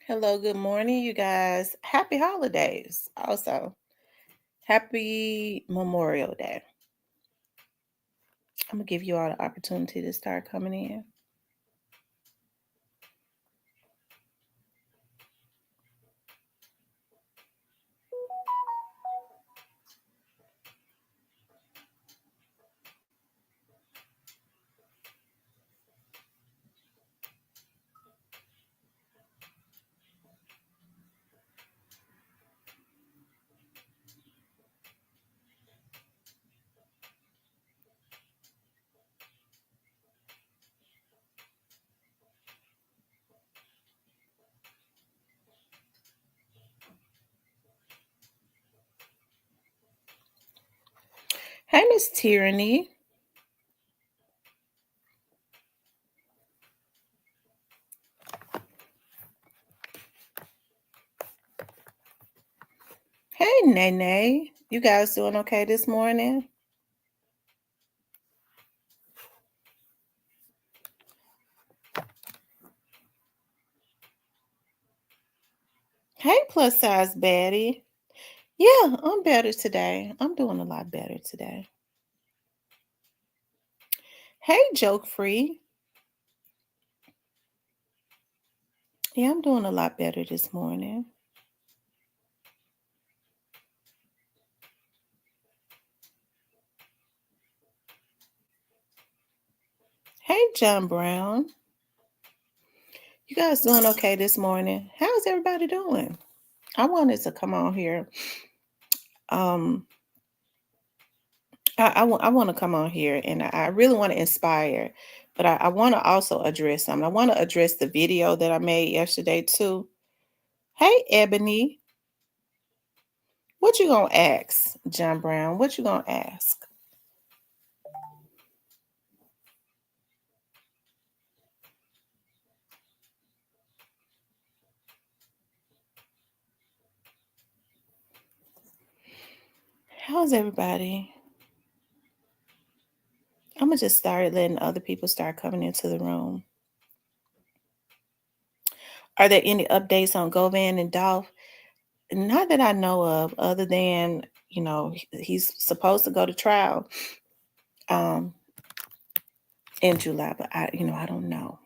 Hello, good morning, you guys. Happy holidays. Also, happy Memorial Day. I'm going to give you all the opportunity to start coming in. Hey, Miss Tyranny. Hey, Nene. You guys doing okay this morning? Hey, plus size Betty. Yeah, I'm better today. I'm doing a lot better today. Hey, Joke Free. Yeah, I'm doing a lot better this morning. Hey, John Brown. You guys doing okay this morning? How's everybody doing? I wanted to come on here. Um, I want to come on here and I really want to inspire, but I want to also address something. I want to address the video that I made yesterday too. Hey, Ebony, what you gonna ask, John Brown? What you gonna ask? How's everybody? I'm gonna just start letting other people start coming into the room. Are there any updates on Govan and Dolph? Not that I know of, other than he's supposed to go to trial um in July, but I don't know.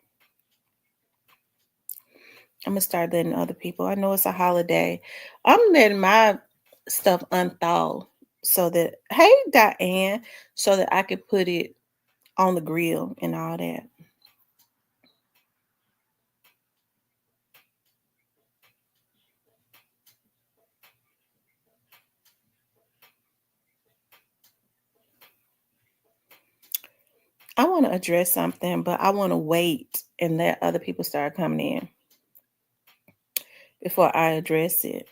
I'm gonna start letting other people. I know it's a holiday. I'm letting my stuff unthaw so that hey Diane, so that I could put it on the grill and all that. I want to address something, but I want to wait and let other people start coming in before I address it.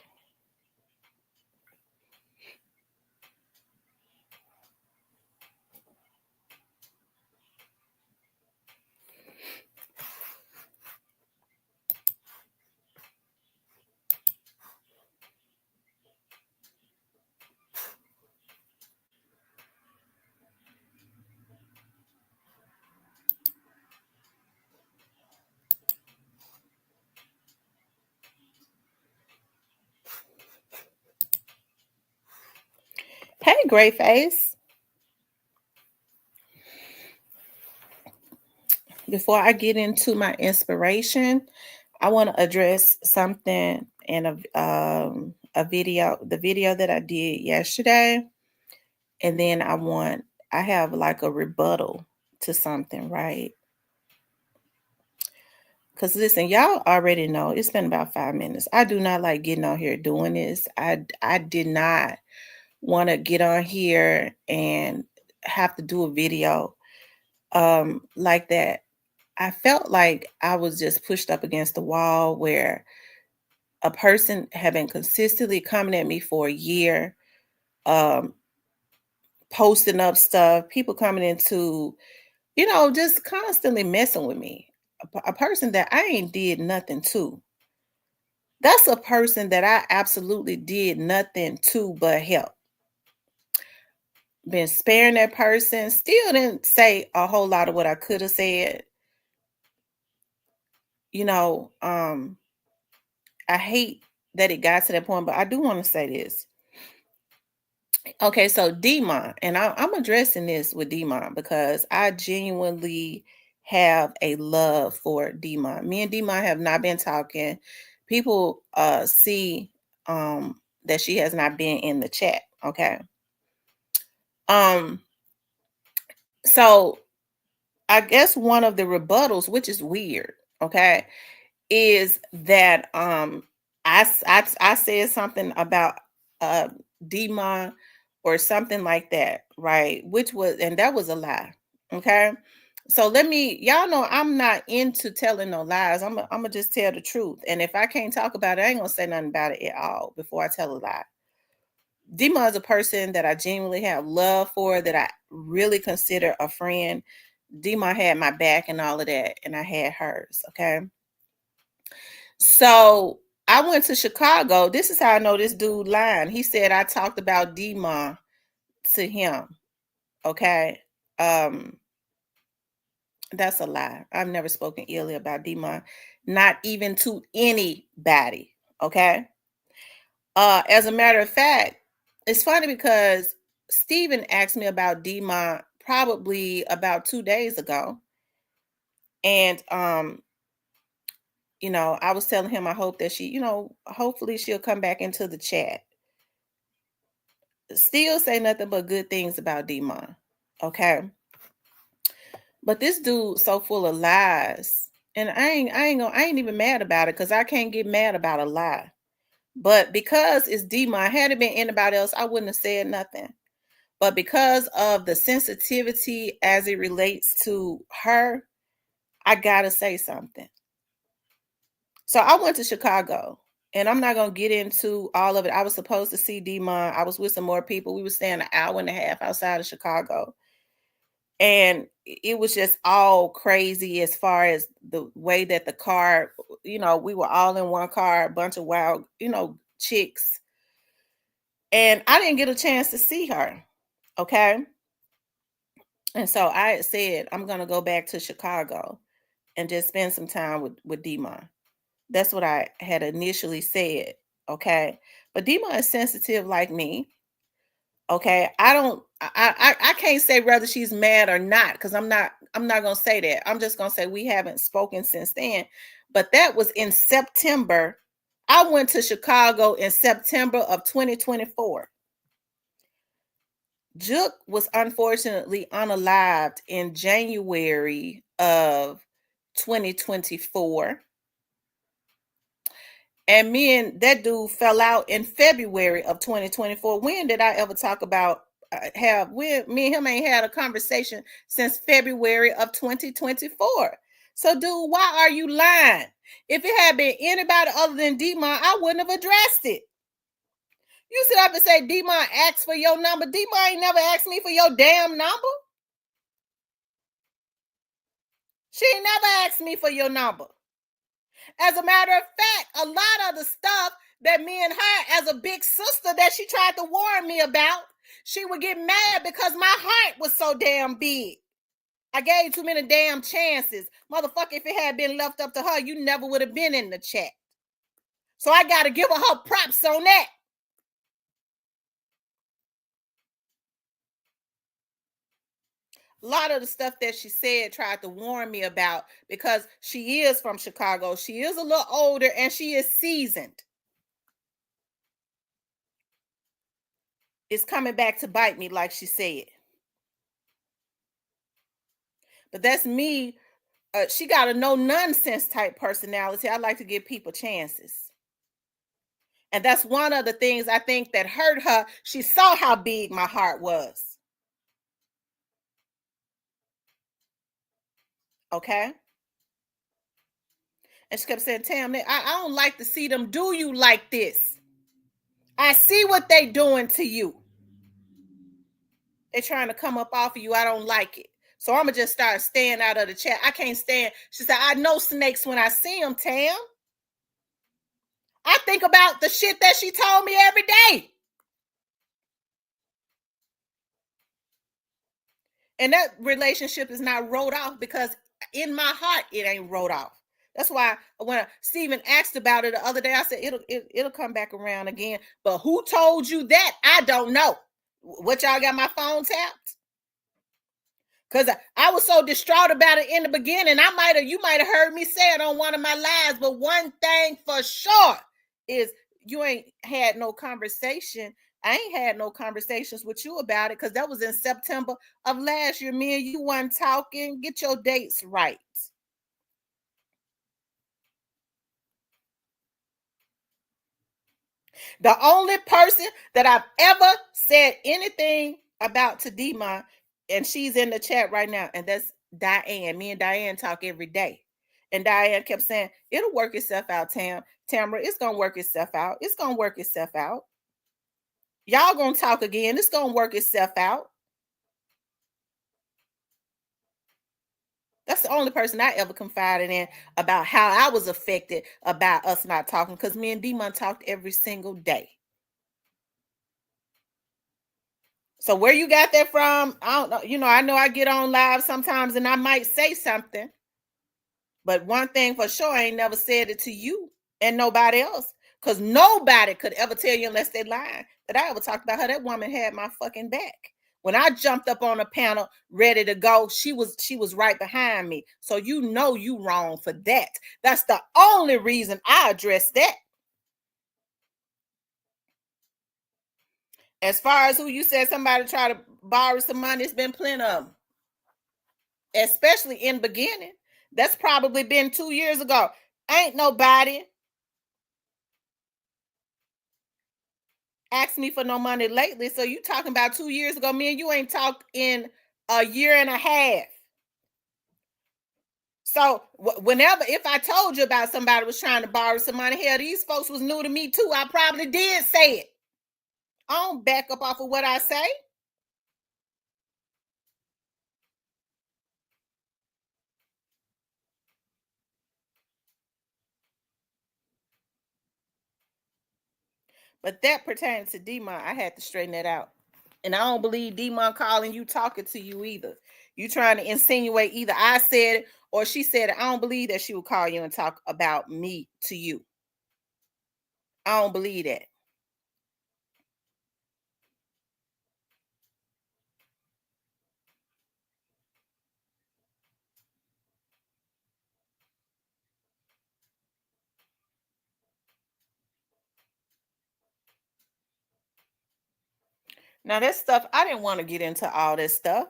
Hey, Gray Face. Before I get into my inspiration, I want to address something in a video, the video that I did yesterday, and then I have like a rebuttal to something, right? Because listen, y'all already know it's been about 5 minutes. I do not like getting on here doing this. I did not want to get on here and have to do a video like that. I felt like I was just pushed up against the wall where a person had been consistently coming at me for a year, um, posting up stuff, people coming into, just constantly messing with me. A person that I ain't did nothing to. That's a person that I absolutely did nothing to but help. Been sparing that person, still didn't say a whole lot of what I could have said, you know. I hate that it got to that point, but I do want to say this. Okay, so Demon, and I'm addressing this with Demon because I genuinely have a love for Demon. Me and Demon have not been talking. People see that she has not been in the chat. Okay. Um, so I guess one of the rebuttals, which is weird, okay, is that I said something about uh Demon or something like that, right? Which was, and that was a lie. Okay. So let me, y'all know I'm not into telling no lies. I'm gonna just tell the truth. And if I can't talk about it, I ain't gonna say nothing about it at all before I tell a lie. Dima is a person that I genuinely have love for, that I really consider a friend. Dima had my back and all of that, and I had hers. Okay. So I went to Chicago. This is how I know this dude lying. He said I talked about Dima to him. Okay. Um, that's a lie. I've never spoken illy about Dima, not even to anybody. Okay. As a matter of fact, it's funny because Steven asked me about Dima probably about 2 days ago. And I was telling him I hope that she, hopefully she'll come back into the chat. Still say nothing but good things about Demon. Okay. But this dude so full of lies. And I ain't even mad about it because I can't get mad about a lie. But because it's Demon, had it been anybody else, I wouldn't have said nothing. But because of the sensitivity as it relates to her, I gotta say something. So I went to Chicago, and I'm not gonna get into all of it. I was supposed to see Demon. I was with some more people. We were staying an hour and a half outside of Chicago. And it was just all crazy as far as the way that the car, we were all in one car, a bunch of wild, chicks. And I didn't get a chance to see her. Okay. And so I had said, I'm going to go back to Chicago and just spend some time with Demon. That's what I had initially said. Okay. But Demon is sensitive like me. Okay. I can't say whether she's mad or not, because I'm not gonna say that. I'm just gonna say we haven't spoken since then. But that was in September. I went to Chicago in September of 2024. Jook was unfortunately unalived in January of 2024. And me and that dude fell out in February of 2024. When did I ever talk about me and him ain't had a conversation since February of 2024. So, dude, why are you lying? If it had been anybody other than Demon, I wouldn't have addressed it. You sit up and say Demon asked for your number. Demon ain't never asked me for your damn number. She ain't never asked me for your number. As a matter of fact, a lot of the stuff that me and her, as a big sister, that she tried to warn me about, she would get mad because my heart was so damn big. I gave too many damn chances. Motherfucker, if it had been left up to her, you never would have been in the chat. So I got to give her props on that. A lot of the stuff that she said tried to warn me about, because she is from Chicago. She is a little older and she is seasoned. It's coming back to bite me, like she said. But that's me. She got a no nonsense type personality. I like to give people chances. And that's one of the things I think that hurt her. She saw how big my heart was. Okay. And she kept saying, Tam, I don't like to see them do you like this. I see what they doing to you. They're trying to come up off of you. I don't like it. So I'm going to just start staying out of the chat. I can't stand. She said, I know snakes when I see them, Tam. I think about the shit that she told me every day. And that relationship is not wrote off, because in my heart, it ain't wrote off, That's why when Steven asked about it the other day, I said it'll come back around again. But who told you that? I don't know. What, y'all got my phone tapped? Because I was so distraught about it in the beginning. You might have heard me say it on one of my lives. But one thing for sure is you ain't had no conversation. I ain't had no conversations with you about it because that was in September of last year. Me and you weren't talking. Get your dates right. The only person that I've ever said anything about to Demon, and she's in the chat right now, and that's Diane. Me and Diane talk every day. And Diane kept saying, it'll work itself out, Tamara. It's gonna work itself out. It's gonna work itself out. Y'all gonna talk again. It's gonna work itself out. That's the only person I ever confided in about how I was affected about us not talking, because me and Demon talked every single day. So where you got that from? I don't know. I know I get on live sometimes and I might say something, but one thing for sure, I ain't never said it to you and nobody else, because nobody could ever tell you unless they lying that I ever talked about her. That woman had my fucking back. When I jumped up on a panel ready to go, she was right behind me. So you wrong for that. That's the only reason I addressed that. As far as who you said somebody try to borrow some money, it's been plenty of them. Especially in beginning. That's probably been 2 years ago. Ain't nobody asked me for no money lately. So you talking about 2 years ago. Me and you ain't talked in a year and a half. So whenever, if I told you about somebody was trying to borrow some money, hell, these folks was new to me too. I probably did say it. I don't back up off of what I say. But that pertains to Demon. I had to straighten that out. And I don't believe Demon calling you talking to you either. You trying to insinuate either I said it or she said it. I don't believe that she would call you and talk about me to you. I don't believe that. Now that stuff, I didn't want to get into all this stuff.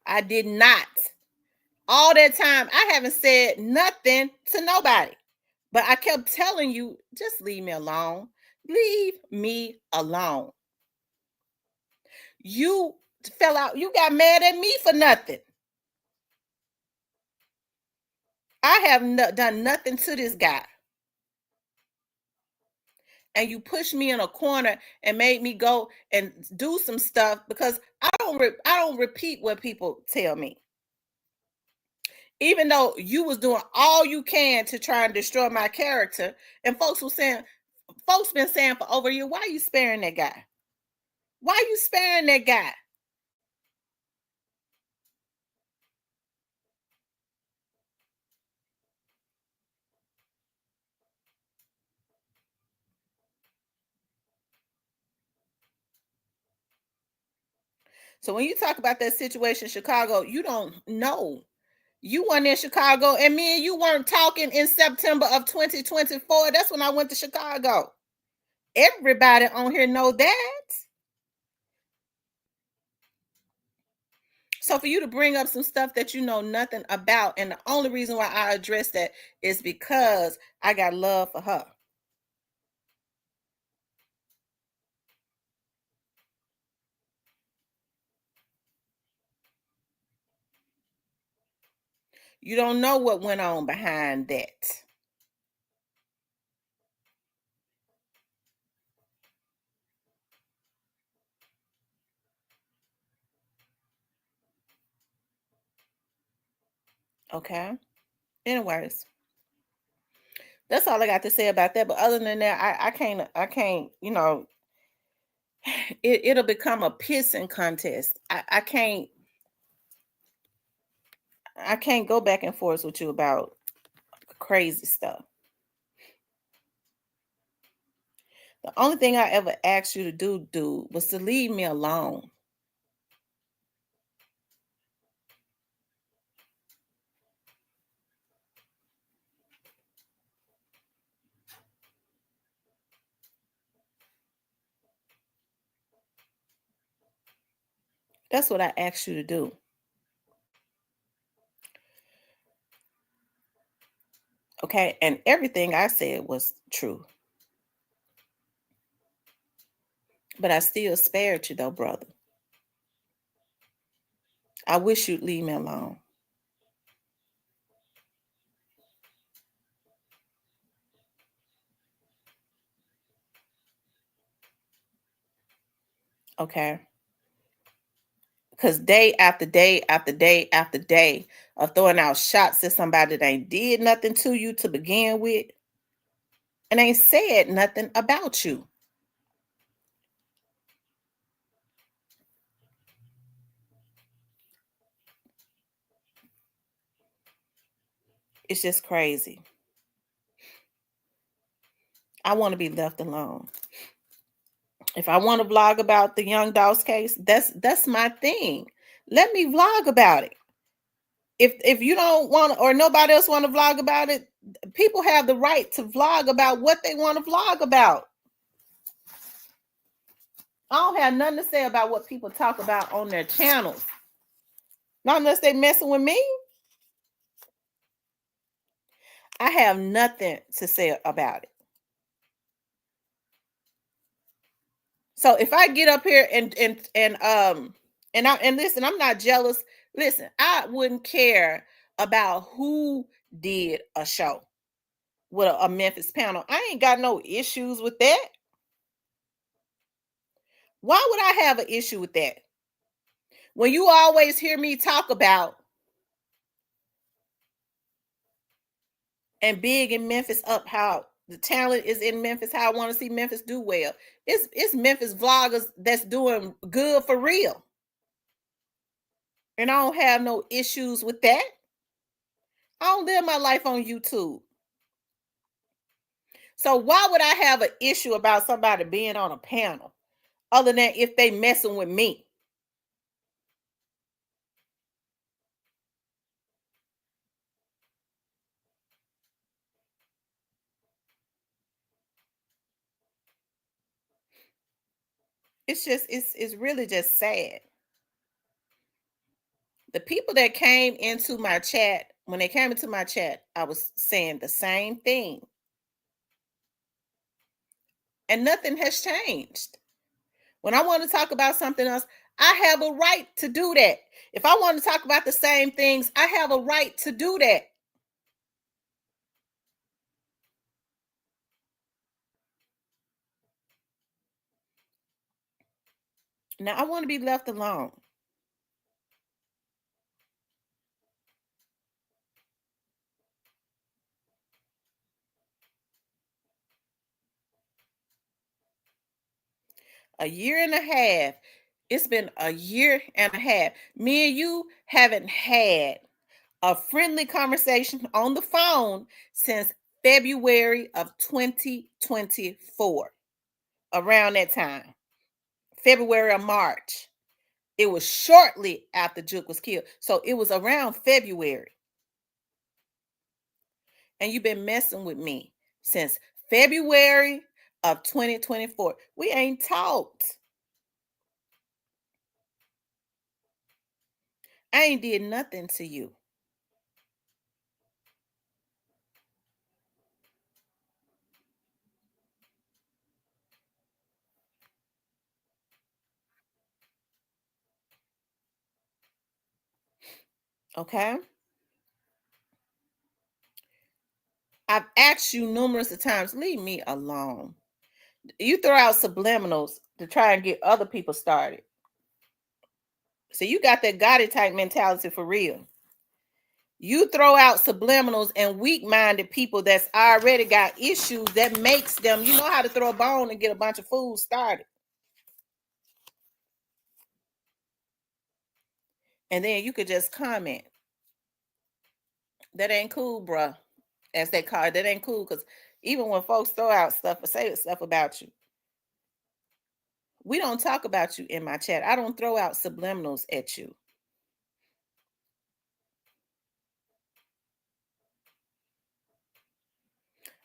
I did not. All that time, I haven't said nothing to nobody. But I kept telling you, just leave me alone. Leave me alone. You fell out. You got mad at me for nothing. I have done nothing to this guy. And you pushed me in a corner and made me go and do some stuff because I don't repeat what people tell me. Even though you was doing all you can to try and destroy my character, and folks been saying for over a year, why are you sparing that guy? Why are you sparing that guy? So when you talk about that situation in Chicago, you don't know. You weren't in Chicago, and me and you weren't talking in September of 2024. That's when I went to Chicago. Everybody on here know that. So for you to bring up some stuff that you know nothing about, and the only reason why I address that is because I got love for her. You don't know what went on behind that. Okay. Anyways, that's all I got to say about that. But other than that, I can't, it'll become a pissing contest. I can't go back and forth with you about crazy stuff. The only thing I ever asked you to do, dude, was to leave me alone. That's what I asked you to do. Okay. And everything I said was true. But I still spared you, though, brother. I wish you'd leave me alone. Okay. Because day after day after day after day of throwing out shots at somebody that ain't did nothing to you to begin with and ain't said nothing about you. It's just crazy. I want to be left alone. If I want to vlog about the Young Doss case, that's my thing. Let me vlog about it. If you don't want or nobody else want to vlog about it, people have the right to vlog about what they want to vlog about. I don't have nothing to say about what people talk about on their channels. Not unless they messing with me. I have nothing to say about it. So if I get up here and listen, I'm not jealous. Listen, I wouldn't care about who did a show with a Memphis panel. I ain't got no issues with that. Why would I have an issue with that? When you always hear me talk about and big in Memphis up how the talent is in Memphis, how I want to see Memphis do well. It's Memphis vloggers that's doing good for real. And I don't have no issues with that. I don't live my life on YouTube. So why would I have an issue about somebody being on a panel other than if they messing with me? It's really just sad. The people that came into my chat, when they came into my chat, I was saying the same thing. And nothing has changed. When I want to talk about something else, I have a right to do that. If I want to talk about the same things, I have a right to do that. Now, I want to be left alone. A year and a half. It's been a year and a half. Me and you haven't had a friendly conversation on the phone since February of 2024. Around that time, February or March. It was shortly after Juke was killed. So it was around February. And you've been messing with me since February of 2024. We ain't talked. I ain't did nothing to you. Okay? I've asked you numerous of times, leave me alone. You throw out subliminals to try and get other people started. So you got that Gotti type mentality for real. You throw out subliminals and weak-minded people that's already got issues that makes them, you know how to throw a bone and get a bunch of fools started. And then you could just comment. That ain't cool, bruh. as they call it. That ain't cool because even when folks throw out stuff or say stuff about you, we don't talk about you in my chat. I don't throw out subliminals at you.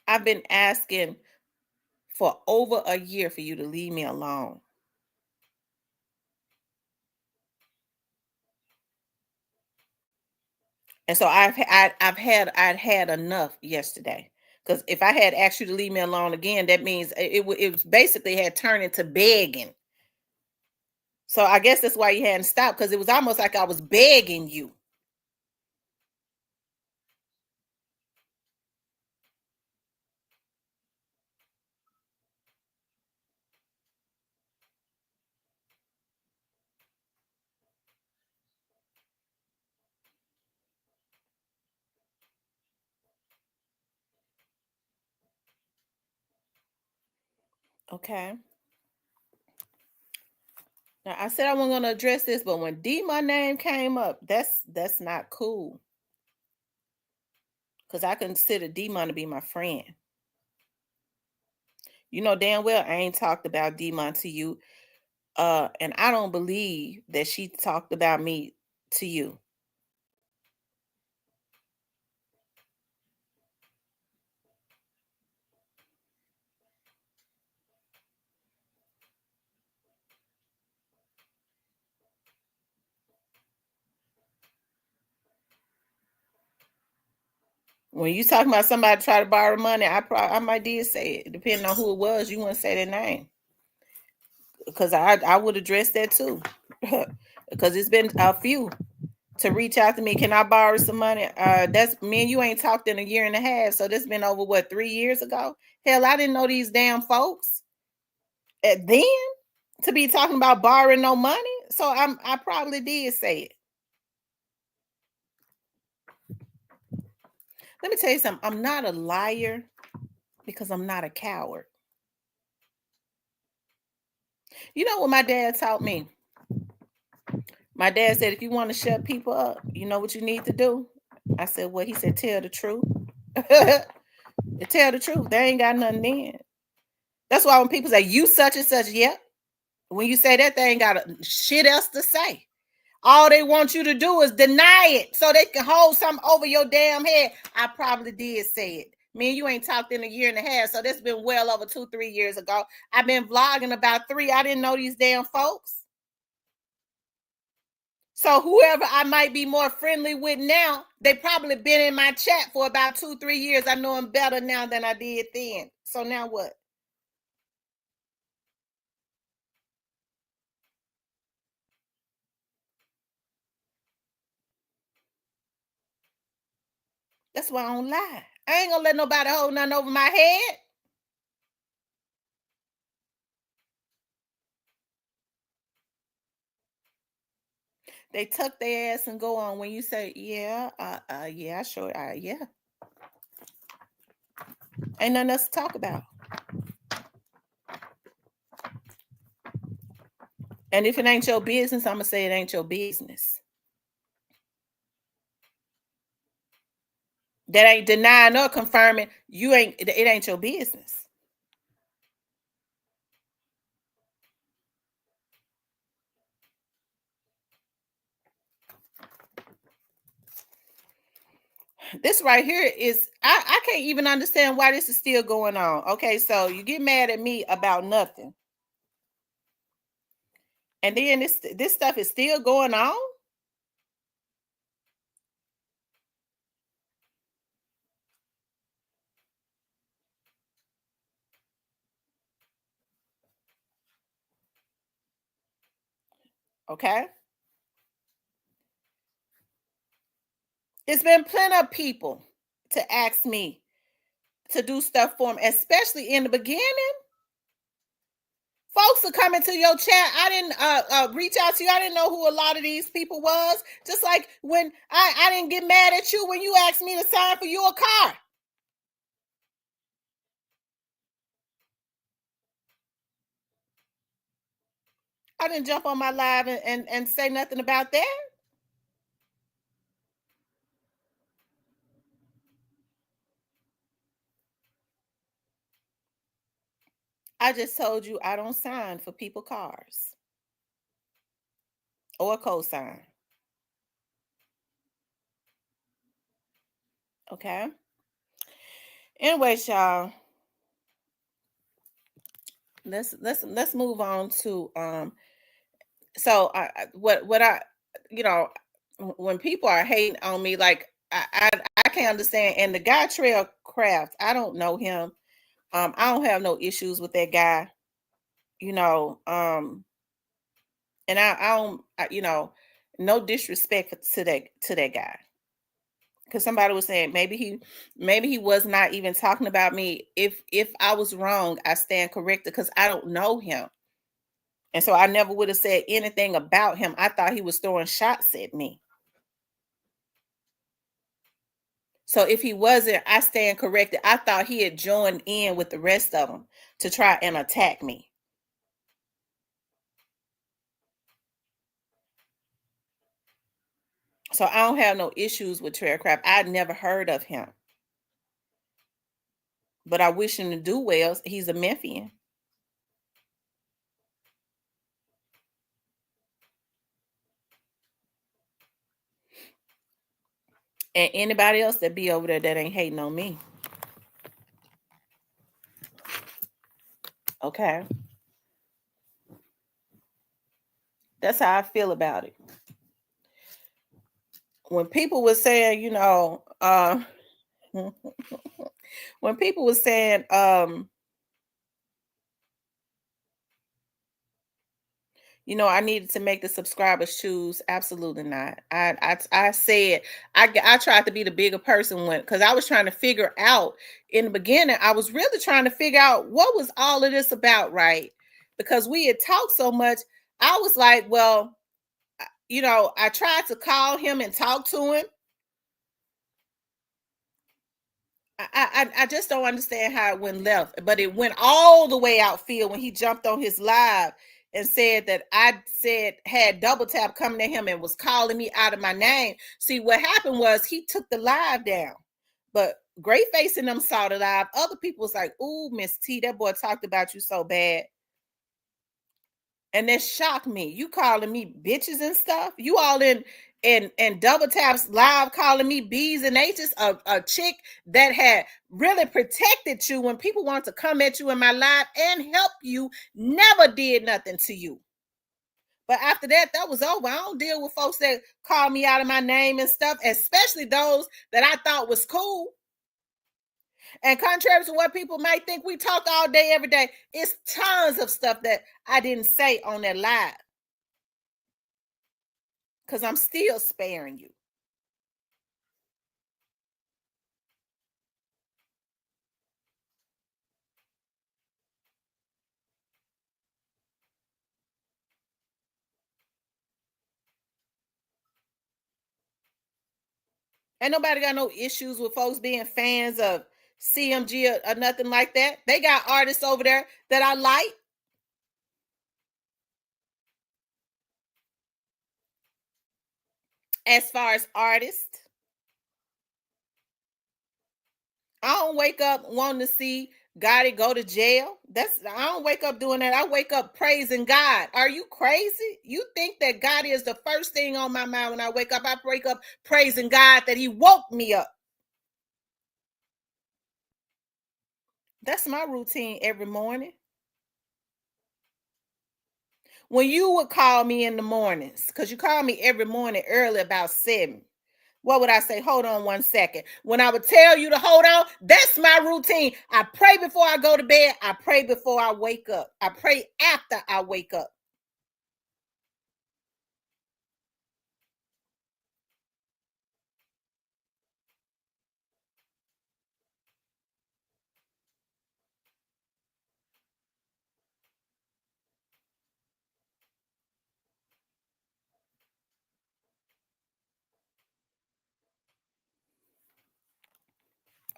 I've been asking for over a year for you to leave me alone. And so I'd had enough yesterday. Because if I had asked you to leave me alone again, that means it was basically had turned into begging. So I guess that's why you hadn't stopped, because it was almost like I was begging you. Okay. Now I said I wasn't gonna address this, but when D my name came up, that's not cool. Because I consider Demon to be my friend. You know damn well I ain't talked about Demon to you. And I don't believe that she talked about me to you. When you talking about somebody try to borrow money, I might did say it. Depending on who it was, you wouldn't say their name. Because I would address that too. Because it's been a few to reach out to me. Can I borrow some money? That's me and you ain't talked in a year and a half. So this been over what, 3 years ago? Hell, I didn't know these damn folks at then to be talking about borrowing no money. So I probably did say it. Let me tell you something. I'm not a liar because I'm not a coward. You know what my dad taught me? My dad said, if you want to shut people up, you know what you need to do? I said, well, he said, tell the truth. Tell the truth. They ain't got nothing in. That's why when people say, you such and such, yep. When you say that, they ain't got shit else to say. All they want you to do is deny it so they can hold something over your damn head. I probably did say it. Me and you ain't talked in a year and a half, so this been well over 2-3 years ago. I've been vlogging about 3. I didn't know these damn folks. So whoever I might be more friendly with now, they probably been in my chat for about 2-3 years. I know them better now than I did then. So now what? That's why I don't lie. I ain't gonna let nobody hold nothing over my head. They tuck their ass and go on when you say, yeah, yeah, sure, yeah. Ain't nothing else to talk about. And if it ain't your business, I'm gonna say it ain't your business. That ain't denying or confirming you ain't. It ain't your business. This right here is I can't even understand why this is still going on. Okay, so you get mad at me about nothing, and then this stuff is still going on. Okay, it's been plenty of people to ask me to do stuff for them, especially in the beginning. Folks are coming to your chat. I didn't reach out to you. I didn't know who a lot of these people was. Just like when I didn't get mad at you when you asked me to sign for your car. I didn't jump on my live and say nothing about that. I just told you I don't sign for people cars or co-sign. Okay. Anyways, y'all, let's move on to so what I you know when people are hating on me, like I can't understand. And the guy Trail Craft, I don't know him. I don't have no issues with that guy, you know. And I don't no disrespect to that guy. Because somebody was saying maybe he was not even talking about me. If I was wrong, I stand corrected because I don't know him. And so I never would have said anything about him. I thought he was throwing shots at me. So if he wasn't, I stand corrected. I thought he had joined in with the rest of them to try and attack me. So I don't have no issues with Trailcraft. I'd never heard of him, but I wish him to do well. He's a Memphian. And anybody else that be over there that ain't hating on me. Okay. That's how I feel about it. When people were saying, when people were saying, I needed to make the subscribers choose. Absolutely not. I said I tried to be the bigger person when because I was trying to figure out in the beginning. I was really trying to figure out what was all of this about, right? Because we had talked so much. I was like, well, I tried to call him and talk to him. I just don't understand how it went left, but it went all the way outfield when he jumped on his live and said that I said had double tap coming at him and was calling me out of my name. See, what happened was he took the live down, but Great Face and them saw the live. Other people was like, "Ooh, Miss T, that boy talked about you so bad." And that shocked me. You calling me bitches and stuff. You all in double taps live calling me B's and H's, a chick that had really protected you when people wanted to come at you in my live and help you, never did nothing to you. But after that, that was over. I don't deal with folks that call me out of my name and stuff, especially those that I thought was cool. And contrary to what people might think, we talk all day, every day. It's tons of stuff that I didn't say on that live. Because I'm still sparing you. Ain't nobody got no issues with folks being fans of CMG or nothing like that. They got artists over there that I like. As far as artists, I don't wake up wanting to see Gotti go to jail. I don't wake up doing that. I wake up praising God. Are you crazy? You think that Gotti is the first thing on my mind when I wake up? I wake up praising God that He woke me up. That's my routine every morning. When you would call me in the mornings, because you call me every morning early about 7, what would I say? Hold on 1 second. When I would tell you to hold on, that's my routine. I pray before I go to bed. I pray before I wake up. I pray after I wake up.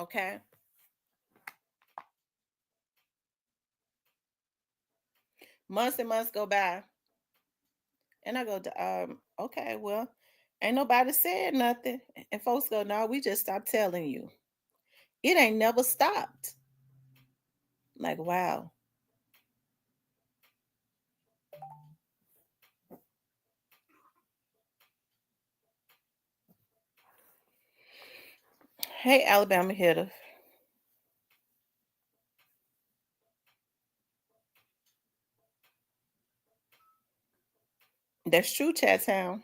Okay. Months and months go by. And I go, okay, well, ain't nobody said nothing. And folks go, no, we just stopped telling you. It ain't never stopped. Like, wow. Hey, Alabama hitter. That's true, Chat Town.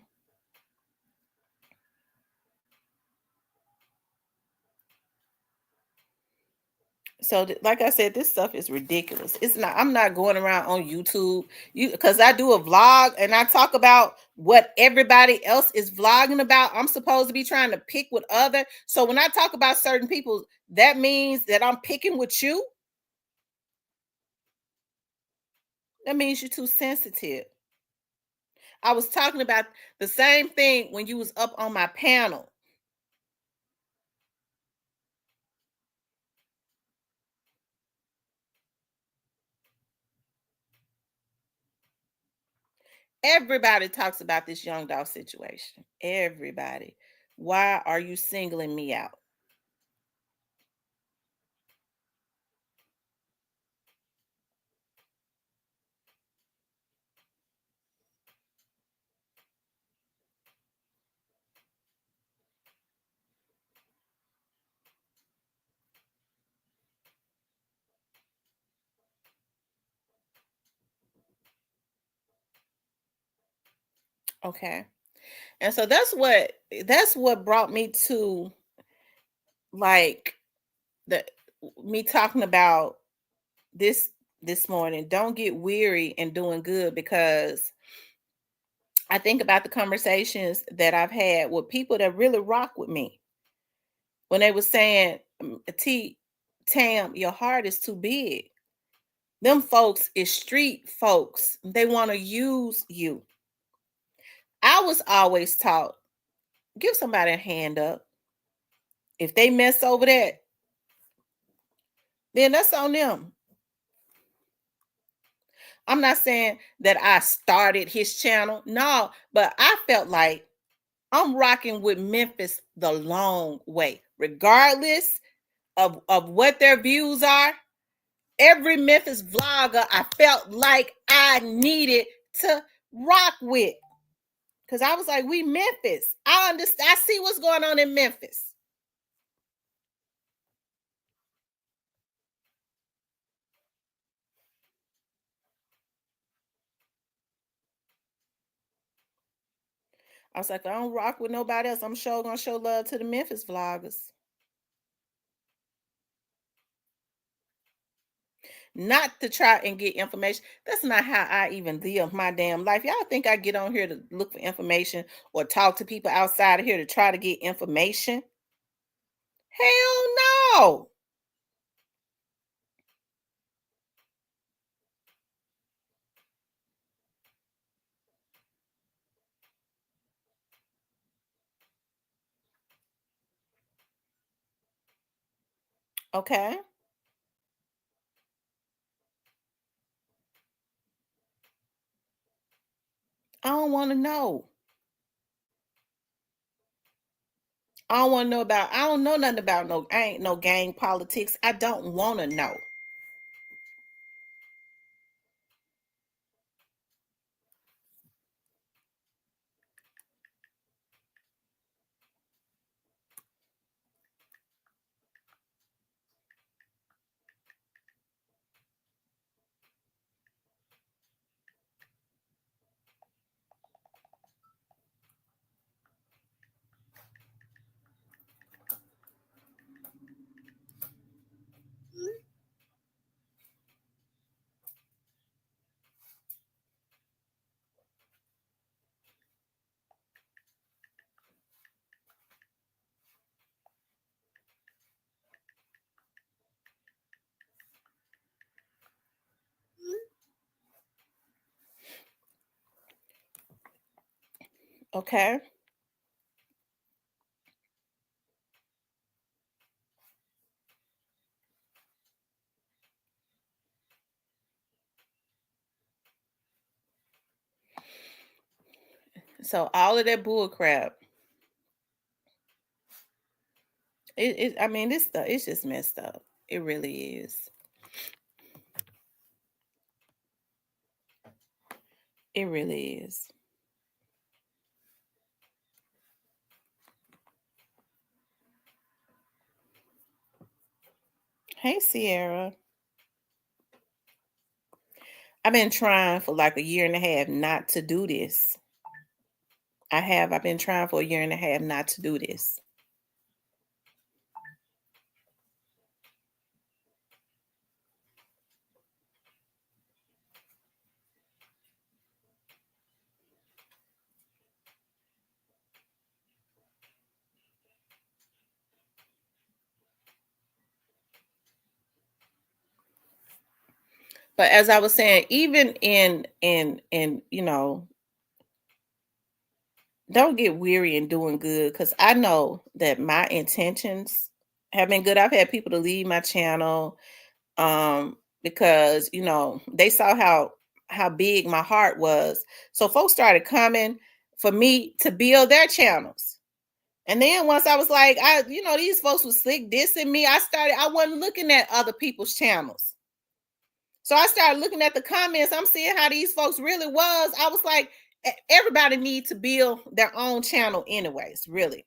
So, like I said, this stuff is ridiculous. It's not. I'm not going around on YouTube, because I do a vlog and I talk about what everybody else is vlogging about. I'm supposed to be trying to pick with other. So when I talk about certain people, that means that I'm picking with you. That means you're too sensitive. I was talking about the same thing when you was up on my panel. Everybody talks about this Young Dolph situation. Everybody. Why are you singling me out? Okay. And so that's what brought me to, like, the me talking about this morning. Don't get weary in doing good, because I think about the conversations that I've had with people that really rock with me when they were saying, T Tam, your heart is too big. Them folks is street folks. They want to use you. I was always taught, give somebody a hand up. If they mess over that, then that's on them. I'm not saying that I started his channel. No, but I felt like I'm rocking with Memphis the long way. Regardless of what their views are, every Memphis vlogger I felt like I needed to rock with. Because I was like, we Memphis. I understand. I see what's going on in Memphis. I was like, I don't rock with nobody else. I'm sure gonna show love to the Memphis vloggers. Not to try and get information. That's not how I even live my damn life. Y'all think I get on here to look for information or talk to people outside of here to try to get information? Hell no. Okay. I don't want to know. I don't want to know about, I don't know nothing about no, I ain't no gang politics. I don't want to know. Okay. So all of that bull crap, I mean, this stuff, it's just messed up. It really is. It really is. Hey, Sierra. I've been trying for like a year and a half not to do this. I have. I've been trying for a year and a half not to do this. But as I was saying, even in don't get weary in doing good because I know that my intentions have been good. I've had people to leave my channel because they saw how big my heart was. So folks started coming for me to build their channels. And then once I was like, these folks was slick dissing me. I wasn't looking at other people's channels. So I started looking at the comments. I'm seeing how these folks really was. I was like, everybody needs to build their own channel anyways, really.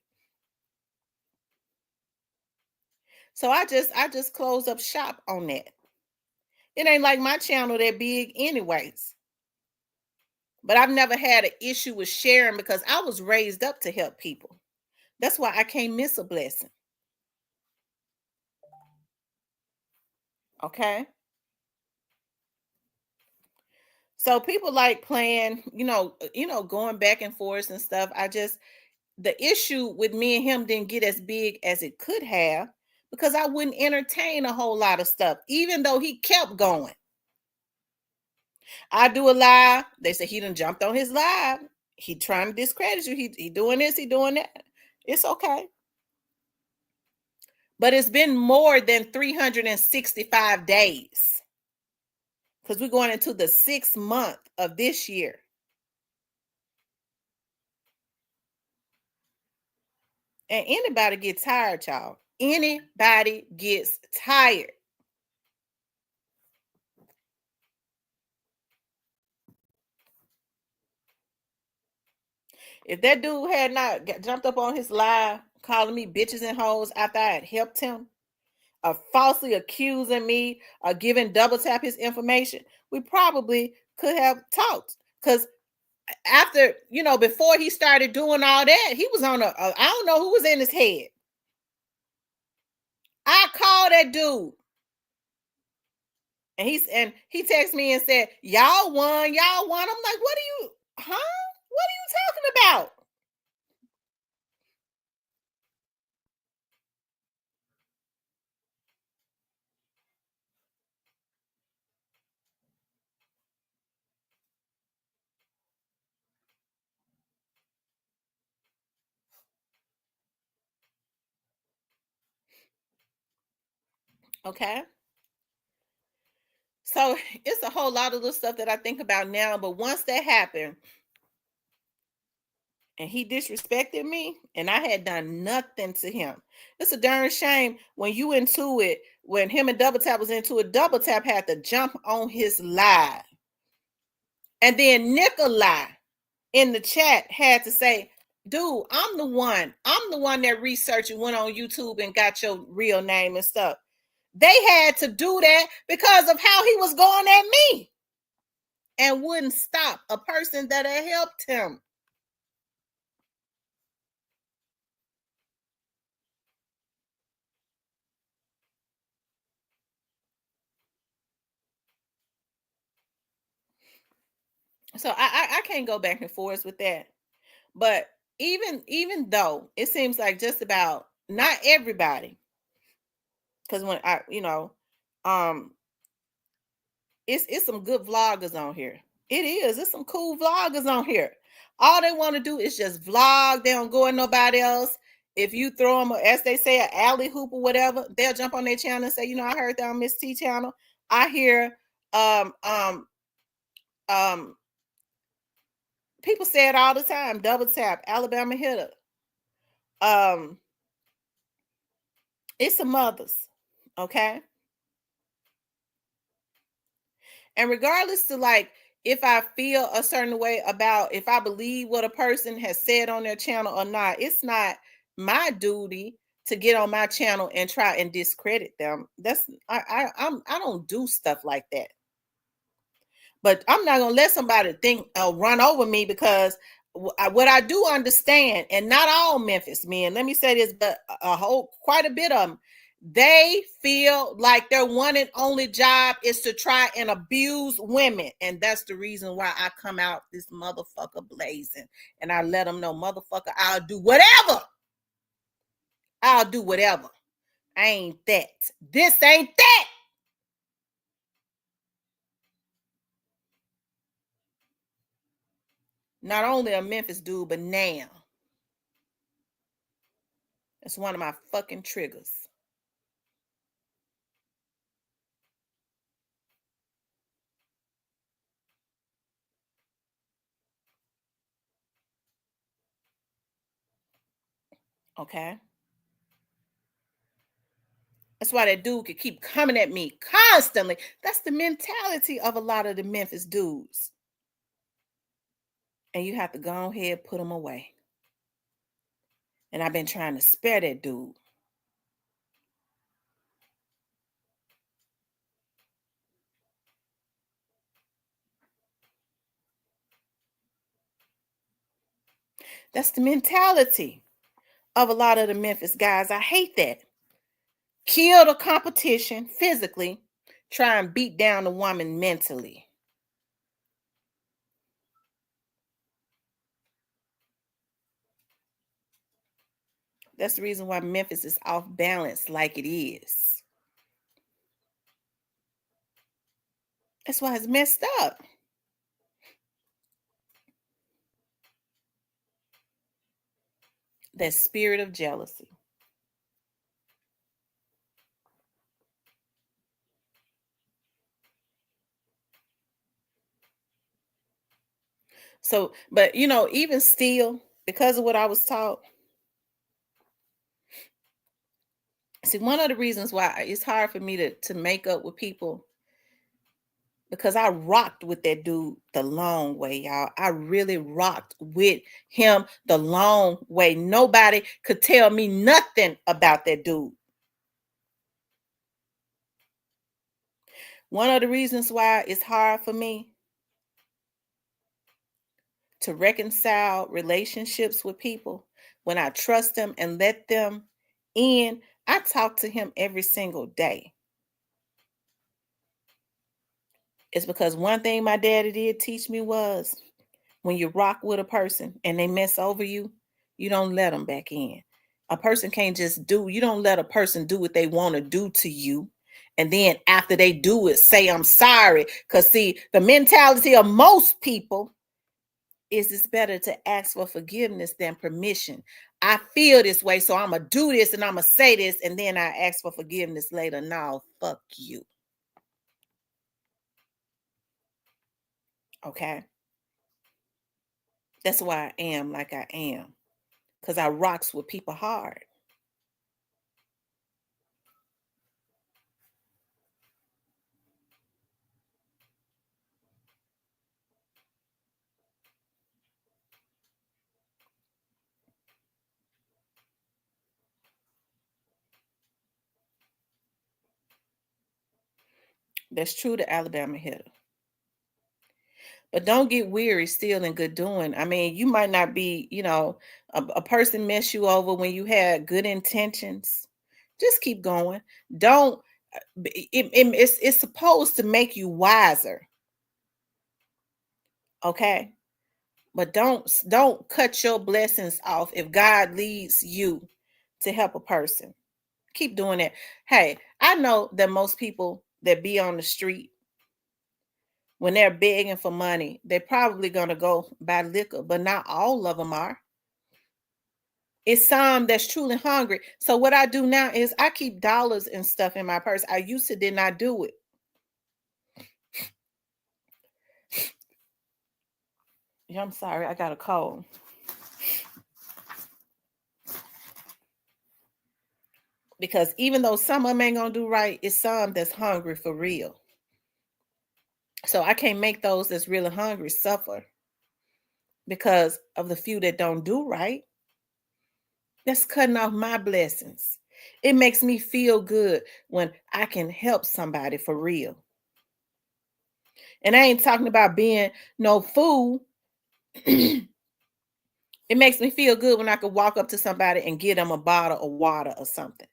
So I just closed up shop on that. It ain't like my channel that big anyways. But I've never had an issue with sharing because I was raised up to help people. That's why I can't miss a blessing. Okay. So people like playing, going back and forth and stuff. The issue with me and him didn't get as big as it could have because I wouldn't entertain a whole lot of stuff, even though he kept going. I do a live. They say he done jumped on his live. He trying to discredit you. He doing this, he doing that. It's okay. But it's been more than 365 days because we're going into the 6th month of this year. And anybody gets tired, y'all. Anybody gets tired. If that dude had not jumped up on his live calling me bitches and hoes after I had helped him, falsely accusing me of giving Double Tap his information, we probably could have talked. Because after, before he started doing all that, he was on I don't know who was in his head. I called that dude. And he texted me and said, y'all won. I'm like, what are you, huh? What are you talking about? Okay. So it's a whole lot of little stuff that I think about now. But once that happened and he disrespected me and I had done nothing to him, it's a darn shame when you into it, when him and Double Tap was into it, Double Tap had to jump on his live. And then Nikolai in the chat had to say, dude, I'm the one that researched and went on YouTube and got your real name and stuff. They had to do that because of how he was going at me and wouldn't stop a person that had helped him. So I can't go back and forth with that. But even though it seems like just about not everybody, because when um it's some good vloggers on here. It is. It's some cool vloggers on here. All they want to do is just vlog. They don't go at nobody else. If you throw them, as they say, an alley hoop or whatever, they'll jump on their channel and say, I heard that on Miss T channel. I hear um people say it all the time. Double Tap, Alabama Hitter. It's some others. Okay. And regardless to like if I feel a certain way about if I believe what a person has said on their channel or not, it's not my duty to get on my channel and try and discredit them. That's I don't do stuff like that. But I'm not gonna let somebody think run over me because what I do understand, and not all Memphis men. Let me say this, but quite a bit of them, they feel like their one and only job is to try and abuse women, and that's the reason why I come out this motherfucker blazing, and I let them know, motherfucker, I'll do whatever. I'll do whatever. I ain't that. This ain't that. Not only a Memphis dude, but now. It's one of my fucking triggers. Okay. That's why that dude could keep coming at me constantly. That's the mentality of a lot of the Memphis dudes. And you have to go ahead, put them away. And I've been trying to spare that dude. That's the mentality of a lot of the Memphis guys. I hate that. Kill the competition physically, try and beat down the woman mentally. That's the reason why Memphis is off balance like it is. That's why it's messed up. That spirit of jealousy. So, but even still, because of what I was taught, see, one of the reasons why it's hard for me to make up with people, because I rocked with that dude the long way, y'all. I really rocked with him the long way. Nobody could tell me nothing about that dude. One of the reasons why it's hard for me to reconcile relationships with people, when I trust them and let them in, I talk to him every single day. It's because one thing my daddy did teach me was, when you rock with a person and they mess over you, you don't let them back in. A person can't you don't let a person do what they want to do to you. And then after they do it, say, I'm sorry. Because see, the mentality of most people is it's better to ask for forgiveness than permission. I feel this way, so I'm going to do this and I'm going to say this, and then I ask for forgiveness later. No, fuck you. Okay? That's why I am like I am. Because I rocks with people hard. That's true to Alabama hitter. But don't get weary still in good doing. I mean, you might not be, a person mess you over when you had good intentions. Just keep going. Don't it's supposed to make you wiser. Okay? But don't cut your blessings off if God leads you to help a person. Keep doing it. Hey, I know that most people that be on the street, when they're begging for money, they're probably going to go buy liquor, but not all of them are. It's some that's truly hungry. So what I do now is I keep dollars and stuff in my purse. I used to did not do it. Yeah, I'm sorry, I got a cold. Because even though some of them ain't gonna do right, it's some that's hungry for real. So I can't make those that's really hungry suffer because of the few that don't do right. That's cutting off my blessings. It makes me feel good when I can help somebody for real. And I ain't talking about being no fool. It makes me feel good when I could walk up to somebody and give them a bottle of water or something.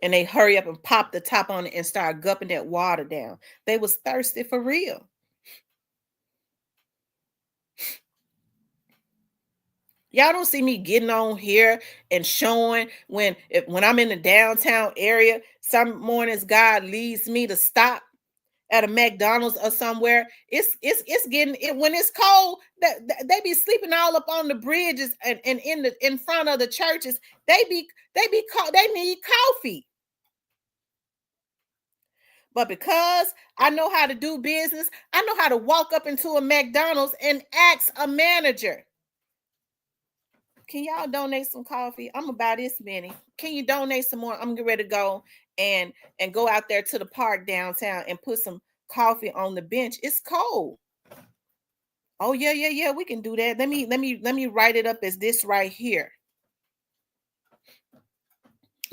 And they hurry up and pop the top on it and start gupping that water down. They was thirsty for real. Y'all don't see me getting on here and showing when I'm in the downtown area. Some mornings God leads me to stop at a McDonald's or somewhere. It's getting it when it's cold. That they be sleeping all up on the bridges and in front of the churches. They need coffee. But because I know how to do business, I know how to walk up into a McDonald's and ask a manager, can y'all donate some coffee? I'm about this many. Can you donate some more? I'm getting ready to go and go out there to the park downtown and put some coffee on the bench. It's cold. Oh yeah, yeah, yeah. We can do that. Let me write it up as this right here.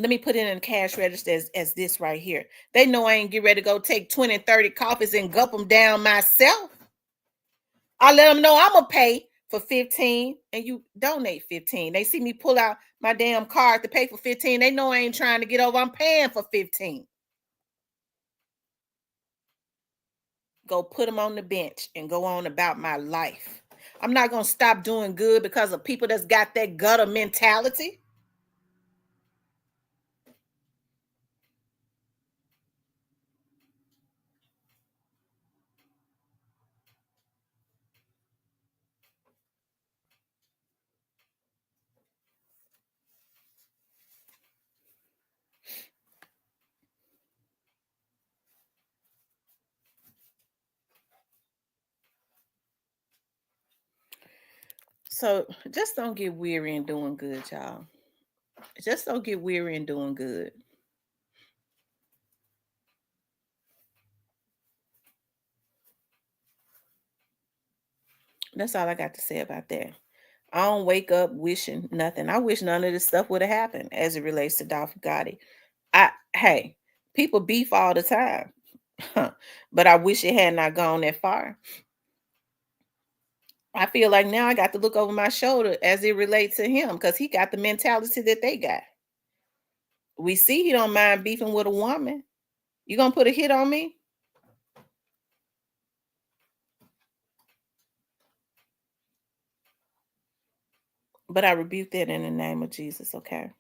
Let me put it in the cash register as this right here. They know I ain't get ready to go take 20, 30 coffees and gulp them down myself. I let them know I'm gonna pay for 15 and you donate 15. They see me pull out my damn card to pay for 15. They know I ain't trying to get over. I'm paying for 15. Go put them on the bench and go on about my life. I'm not gonna stop doing good because of people that's got that gutter mentality. So just don't get weary in doing good, y'all. Just don't get weary in doing good. That's all I got to say about that. I don't wake up wishing nothing. I wish none of this stuff would have happened as it relates to Dolph Gotti. Hey, people beef all the time. But I wish it had not gone that far. I feel like now I got to look over my shoulder as it relates to him because he got the mentality that they got. We see he don't mind beefing with a woman. You gonna put a hit on me? But I rebuke that in the name of Jesus, okay?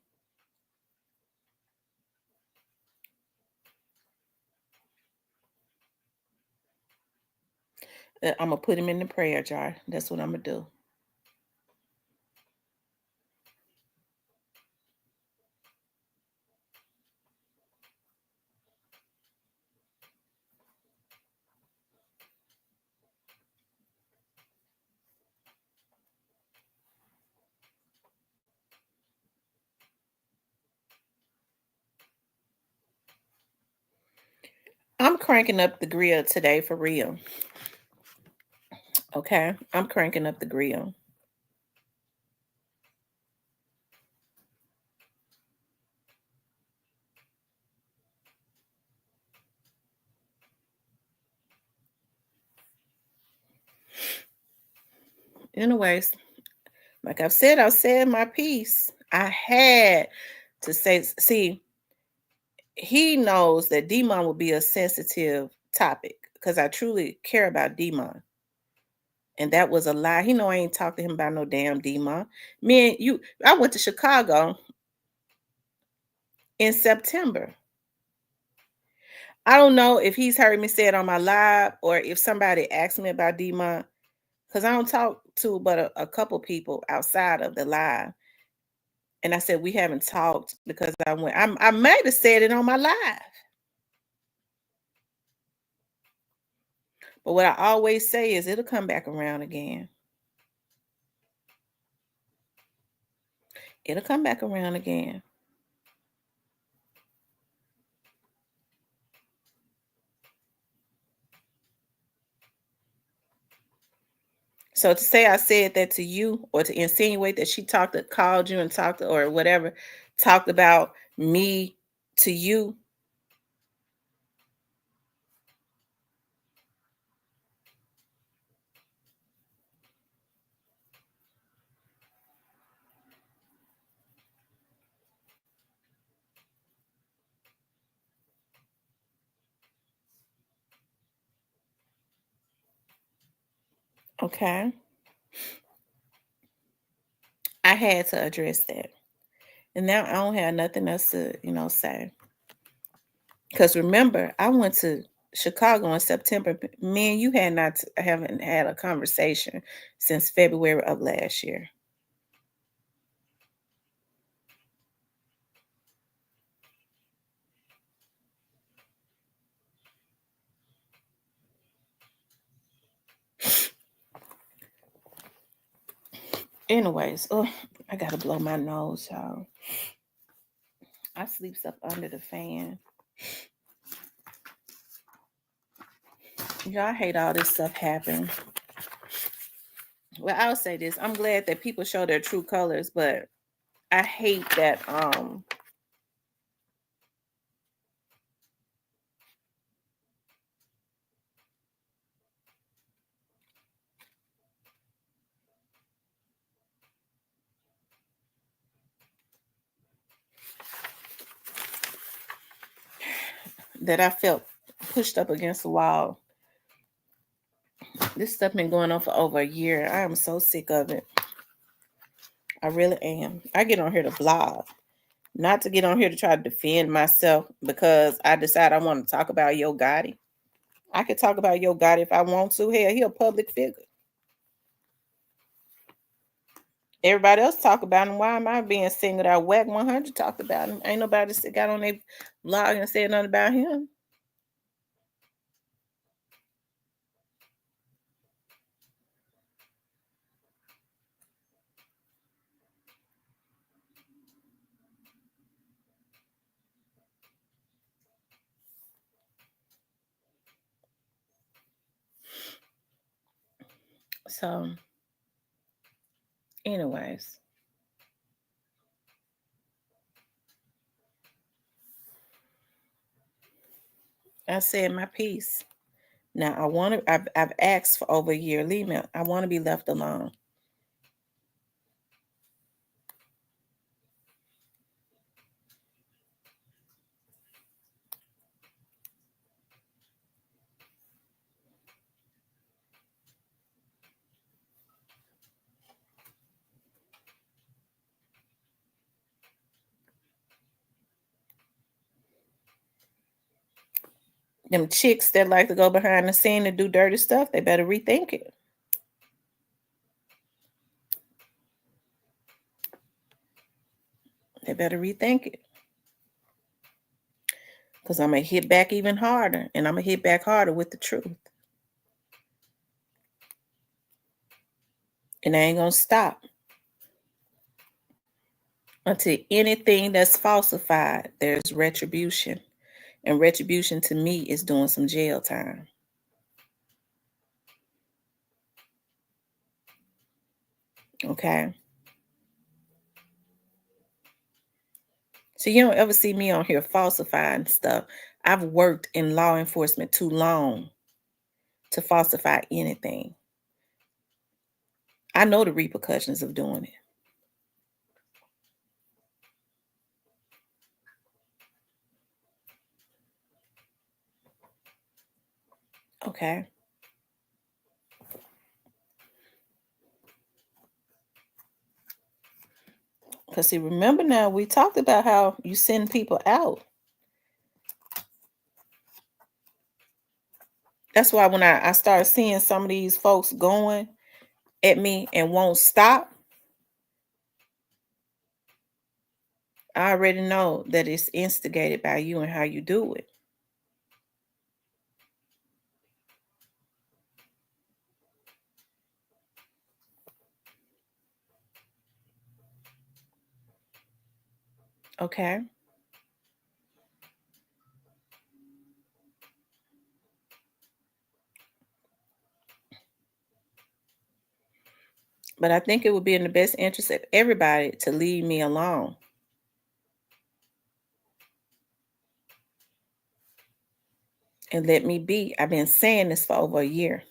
I'm gonna put him in the prayer jar. That's what I'm gonna do. I'm cranking up the grill today for real. Okay. I'm cranking up the grill. Anyways, like I've said my piece. I had to say, see, he knows that Demon will be a sensitive topic because I truly care about Demon. And that was a lie. He know I ain't talked to him about no damn Demon. Me and you, I went to Chicago in September. I don't know if he's heard me say it on my live or if somebody asked me about Demon because I don't talk to but a couple people outside of the live. And I said we haven't talked because I might have said it on my live. But what I always say is it'll come back around again. It'll come back around again. So to say I said that to you, or to insinuate that she called you and talked, or whatever, talked about me to you. Okay. I had to address that. And now I don't have nothing else to, say. Because remember, I went to Chicago in September. Me and you haven't had a conversation since February of last year. Anyways, oh, I gotta blow my nose, y'all. I sleeps up under the fan. Y'all, I hate all this stuff happening. Well, I'll say this. I'm glad that people show their true colors, but I hate that I felt pushed up against the wall. This stuff been going on for over a year. I am so sick of it. I really am. I get on here to blog, not to get on here to try to defend myself because I decide I want to talk about Yo Gotti. I could talk about Yo Gotti if I want to. Hell, he a public figure. Everybody else talk about him. Why am I being singled out? Whack 100 talked about him. Ain't nobody got on their blog and said nothing about him. So, anyways, I said my piece. Now I want to. I've asked for over a year. Leave me. I want to be left alone. Them chicks that like to go behind the scene and do dirty stuff, they better rethink it. They better rethink it. Because I'm going to hit back even harder. And I'm going to hit back harder with the truth. And I ain't going to stop until anything that's falsified, there's retribution. And retribution to me is doing some jail time. Okay. So you don't ever see me on here falsifying stuff. I've worked in law enforcement too long to falsify anything. I know the repercussions of doing it. Okay. Because see, remember now, we talked about how you send people out. That's why when I start seeing some of these folks going at me and won't stop, I already know that it's instigated by you and how you do it. Okay. But I think it would be in the best interest of everybody to leave me alone and let me be. I've been saying this for over a year.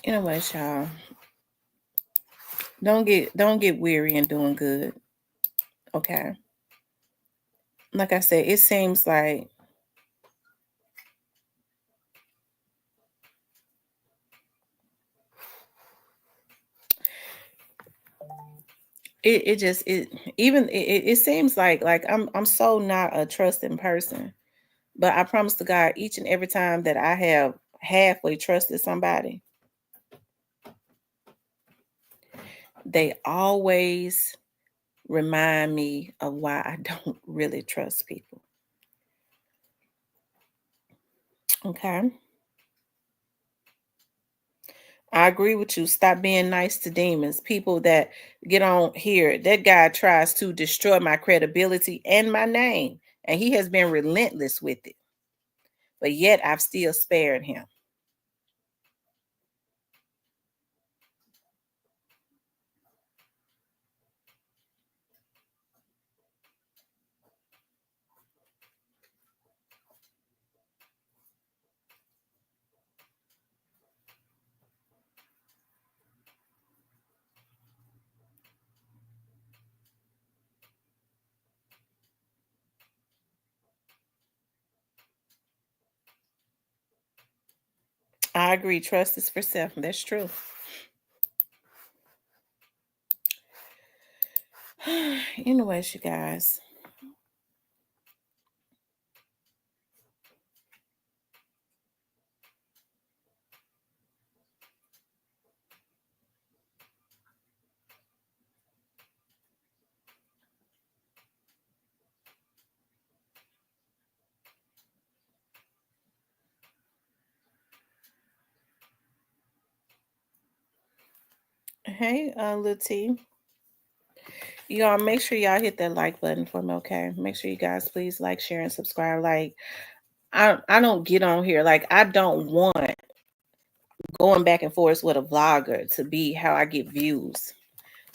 Anyways, y'all, don't get weary in doing good. Okay. Like I said, it seems like it just it seems like I'm so not a trusting person. But I promise to God, each and every time that I have halfway trusted somebody, they always remind me of why I don't really trust people. Okay. I agree with you. Stop being nice to demons. People that get on here, that guy tries to destroy my credibility and my name, and he has been relentless with it. But yet I've still spared him. I agree. Trust is for self. That's true. Anyways, you guys. Hey, Lil T. Y'all make sure y'all hit that like button for me, okay? Make sure you guys please like, share, and subscribe. Like, I don't get on here. Like, I don't want going back and forth with a vlogger to be how I get views.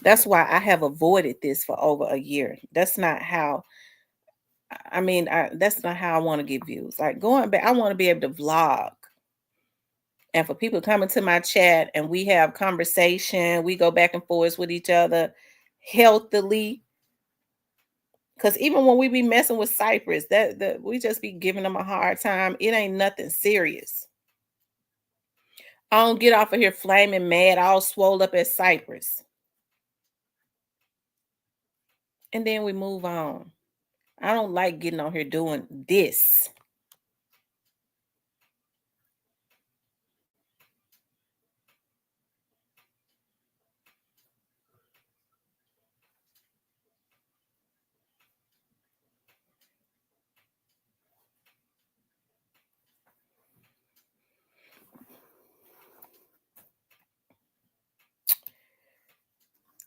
That's why I have avoided this for over a year. That's not how that's not how I want to get views. Like going back, I want to be able to vlog. And for people coming to my chat and we have conversation, we go back and forth with each other healthily. Cause even when we be messing with Cypress, that we just be giving them a hard time. It ain't nothing serious. I don't get off of here flaming mad, all swole up at Cypress. And then we move on. I don't like getting on here doing this.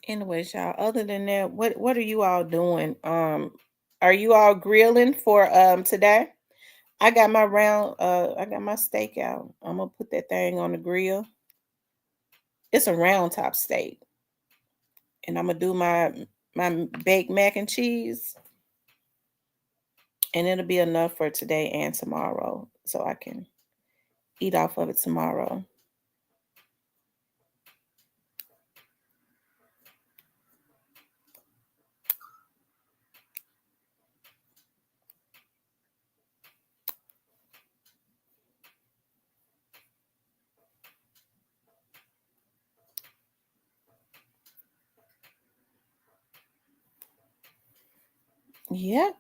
Anyways, y'all, other than that, what are you all doing? Are you all grilling for today? I got my steak out. I'm gonna put that thing on the grill. It's a round top steak. And I'm gonna do my baked mac and cheese. And it'll be enough for today and tomorrow. So I can eat off of it tomorrow. Yep.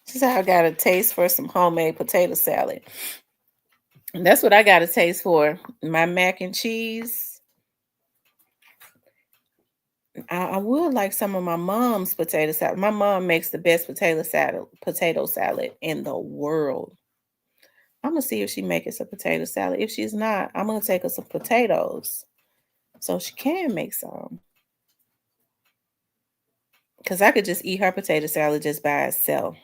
This is how I got a taste for some homemade potato salad. That's what I got a taste for. My mac and cheese. I would like some of my mom's potato salad. My mom makes the best potato salad in the world. I'm gonna see if she makes us a potato salad. If she's not, I'm gonna take her some potatoes so she can make some. Cause I could just eat her potato salad just by itself.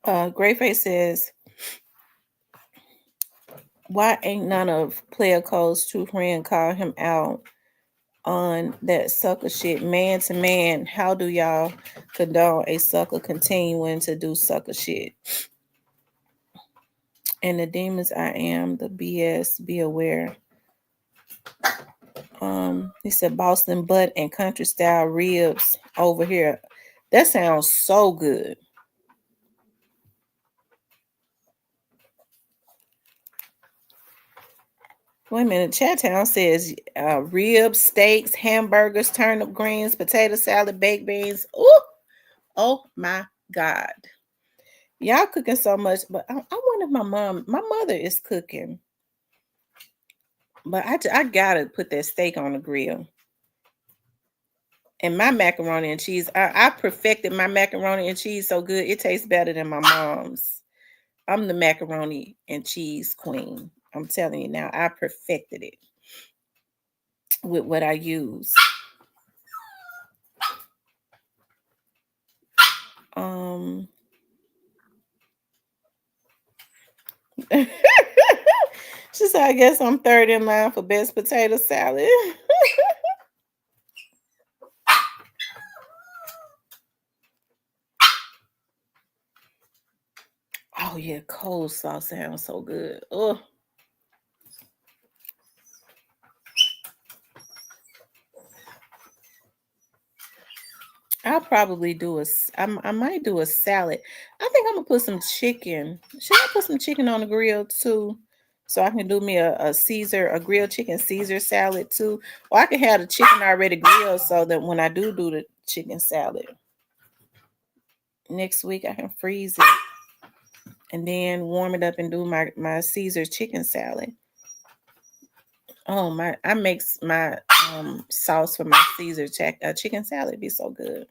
Greyface says, why ain't none of Player Code's true friend call him out on that sucker shit man to man? How do y'all condone a sucker continuing to do sucker shit? And the demons I am, the BS, be aware. He said Boston butt and country style ribs over here. That sounds so good. Wait a minute. Chattown says ribs, steaks, hamburgers, turnip greens, potato salad, baked beans. Ooh, oh my God. Y'all cooking so much, but I wonder if my mother is cooking. But I gotta put that steak on the grill. And my macaroni and cheese, I perfected my macaroni and cheese so good, it tastes better than my mom's. I'm the macaroni and cheese queen. I'm telling you now, I perfected it with what I use. She said, I guess I'm third in line for best potato salad. Oh yeah, coleslaw sounds so good. Oh. I'll probably do I might do a salad. I think I'm gonna put some chicken. Should I put some chicken on the grill too? So I can do me a grilled chicken Caesar salad too. Or I can have the chicken already grilled so that when I do the chicken salad next week, I can freeze it and then warm it up and do my Caesar chicken salad. Oh my! I makes my sauce for my Caesar chicken salad be so good.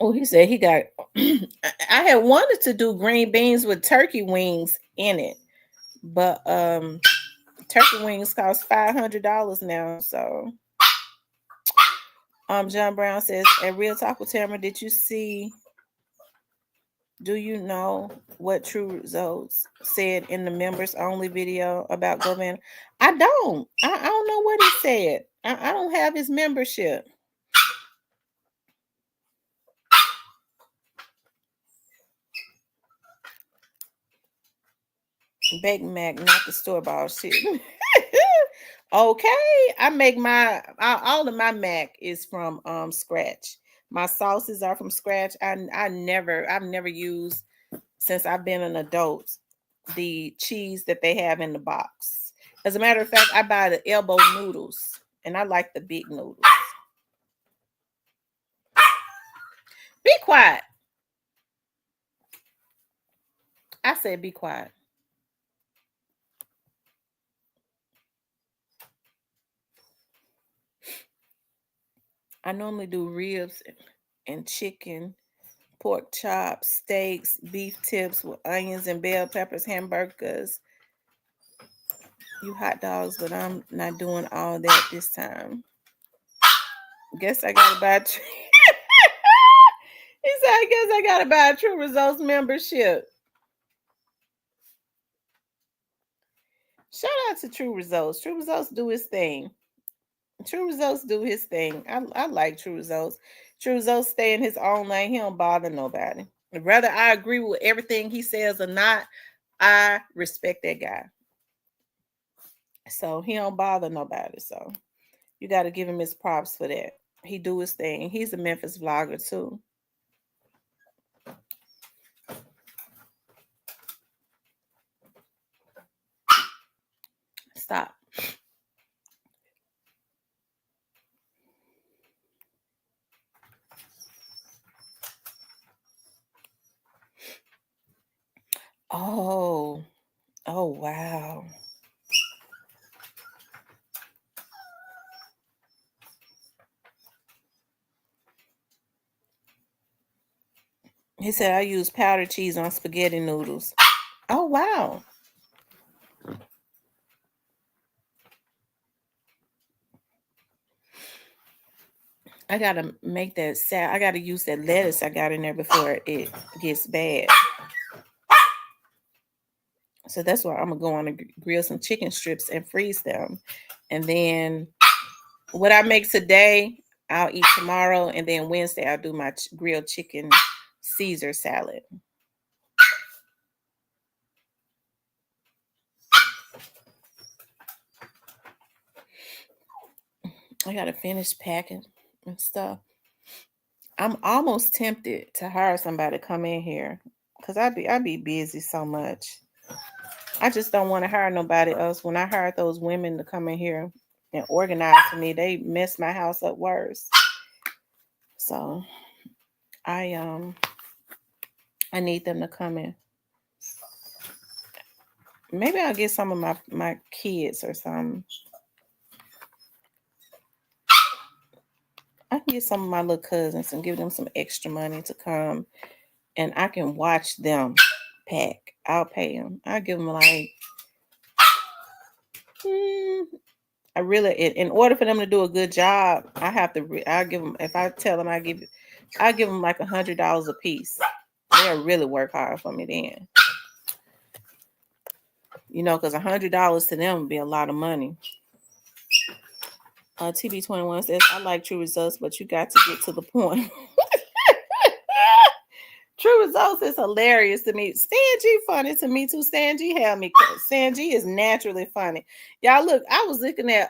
Oh, he said he got. I had wanted to do green beans with turkey wings in it, but turkey wings cost $500 now. So, John Brown says, "A real talk with Tamara, did you see? Do you know what True Results said in the members only video about GoBan? I don't. I don't know what he said. I don't have his membership." Baked Mac, not the store bought shit. Okay, I make all of my mac is from scratch. My sauces are from scratch. I've never used since I've been an adult the cheese that they have in the box. As a matter of fact, I buy the elbow noodles and I like the big noodles. Be quiet. I said be quiet. I normally do ribs and chicken, pork chops, steaks, beef tips with onions and bell peppers, hamburgers, you hot dogs, but I'm not doing all that this time. Guess I gotta buy. He said, I guess I gotta buy a True Results membership. Shout out to True Results. True Results do his thing. True Results do his thing. I like True Results. True Results stay in his own lane. He don't bother nobody. Whether I agree with everything he says or not, I respect that guy. So he don't bother nobody. So you got to give him his props for that. He do his thing. He's a Memphis vlogger too. Stop. Oh, oh wow. He said I use powdered cheese on spaghetti noodles. Oh wow. I gotta make that I gotta use that lettuce I got in there before it gets bad. So that's why I'm gonna go on and grill some chicken strips and freeze them. And then what I make today, I'll eat tomorrow. And then Wednesday, I'll do my grilled chicken Caesar salad. I gotta finish packing and stuff. I'm almost tempted to hire somebody to come in here because I be busy so much. I just don't want to hire nobody else. When I hired those women to come in here and organize for me, they messed my house up worse. So I need them to come in. Maybe I'll get some of my kids or something. I can get some of my little cousins and give them some extra money to come, and I can watch them pack. I'll pay them. I'll give them like, I really, in order for them to do a good job, I have to. I'll give them. If I tell them, I give them like $100 a piece. They'll really work hard for me then. You know, because $100 to them would be a lot of money. TB21 says, I like True Results, but you got to get to the point. True Results is hilarious to me. Stan G funny to me too. Stan G had me. Stan G is naturally funny. Y'all look, I was looking at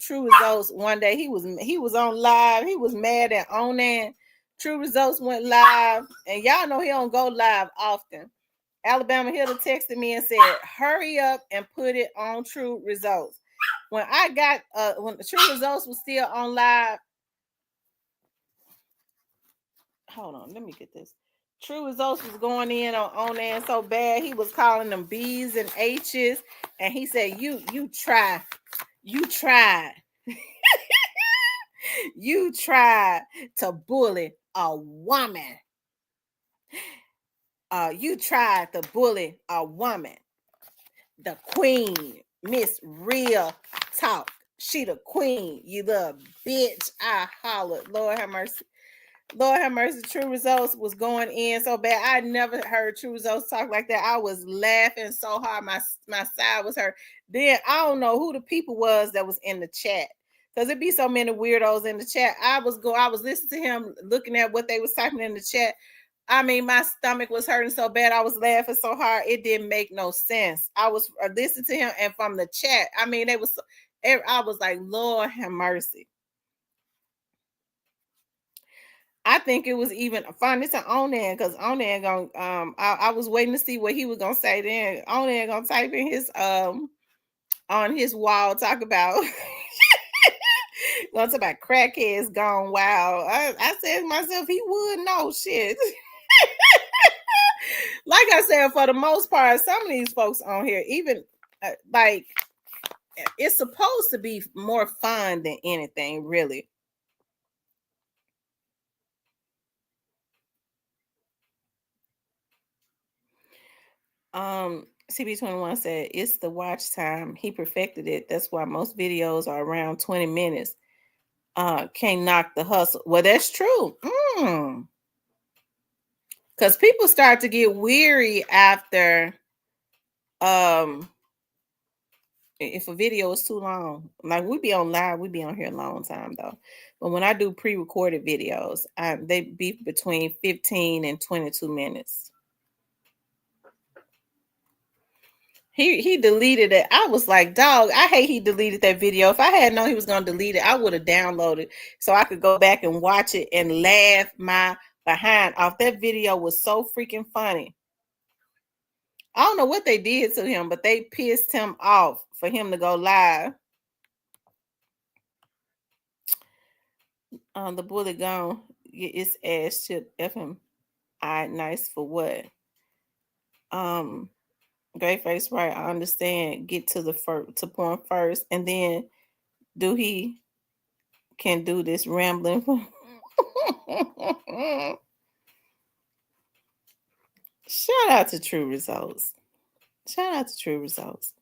True Results one day. He was on live. He was mad at Onan. True Results went live, and y'all know he don't go live often. Alabama Hill texted me and said, hurry up and put it on True Results. When I got when the True Results was still on live. Hold on, let me get this. True Results was going in on Onan so bad he was calling them B's and H's, and he said, you tried, you tried to bully a woman. You tried to bully a woman. The queen, Miss Real Talk. She the queen, you little bitch. I hollered. Lord have mercy. Lord have mercy. True Results was going in so bad. I never heard True Results talk like that. I was laughing so hard. My side was hurt. Then I don't know who the people was that was in the chat. Because it'd be so many weirdos in the chat. I was listening to him, looking at what they was typing in the chat. I mean, my stomach was hurting so bad. I was laughing so hard. It didn't make no sense. I was listening to him, and from the chat, I mean, I was like, Lord have mercy. I think it was even fun. It's an Onan because Onan gonna I was waiting to see what he was gonna say. Then Onan gonna type in his on his wall talk about gonna talk about crackheads gone wild. I said to myself, he would know shit. Like I said, for the most part, some of these folks on here, even like it's supposed to be more fun than anything, really. CB21 said it's the watch time. He perfected it. That's why most videos are around 20 minutes. Can't knock the hustle. Well, that's true. Because people start to get weary after if a video is too long, like we be on live, we be on here a long time though. But when I do pre-recorded videos, they be between 15 and 22 minutes. He deleted it. I was like, dog, I hate he deleted that video. If I had known he was gonna delete it, I would have downloaded so I could go back and watch it and laugh my behind off. That video was so freaking funny. I don't know what they did to him, but they pissed him off for him to go live. The bullet gone. Get its ass chipped. F him. Alright, nice for what? Great face, right? I understand. Get to the point first, and then do he can do this rambling? Shout out to True Results. Shout out to True Results.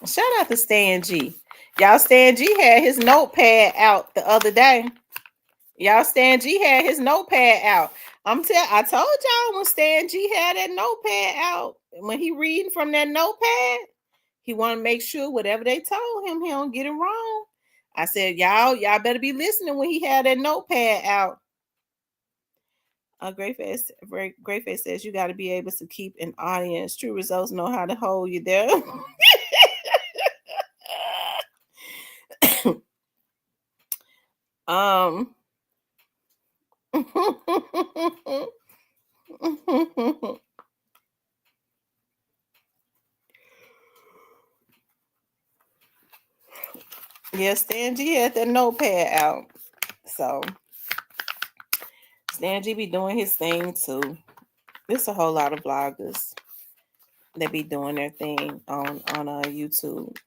Shout out to Stan G. Y'all, Stan G had his notepad out the other day. Y'all, Stan G had his notepad out. I told y'all when Stan G had that notepad out, when he reading from that notepad, he want to make sure whatever they told him, he don't get it wrong. I said, y'all better be listening when he had that notepad out. Great Face says you got to be able to keep an audience. True Results know how to hold you there. Yeah, Stan G had that notepad out. So Stan G be doing his thing too. There's a whole lot of vloggers that be doing their thing on YouTube.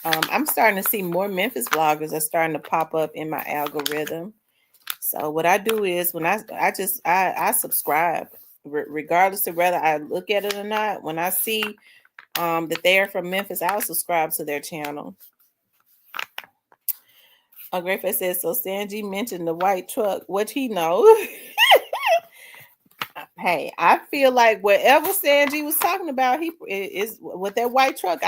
I'm starting to see more Memphis vloggers are starting to pop up in my algorithm. So what I do is when I subscribe, regardless of whether I look at it or not. When I see that they're from Memphis, I'll subscribe to their channel. Great Face says, so Stan G mentioned the white truck. What he know? Hey, I feel like whatever Stan G was talking about, he is with that white truck.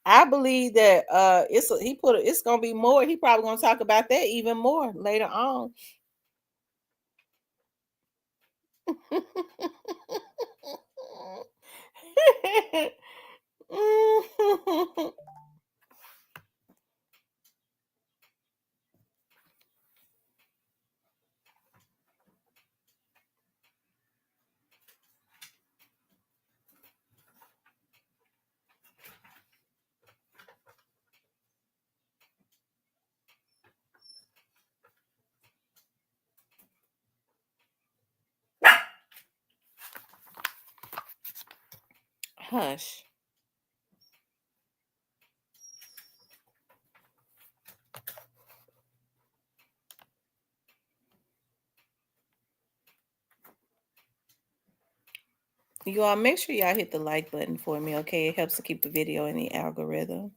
I believe that it's gonna be more. He probably gonna talk about that even more later on. Hush. You all make sure y'all hit the like button for me, okay? It helps to keep the video in the algorithm.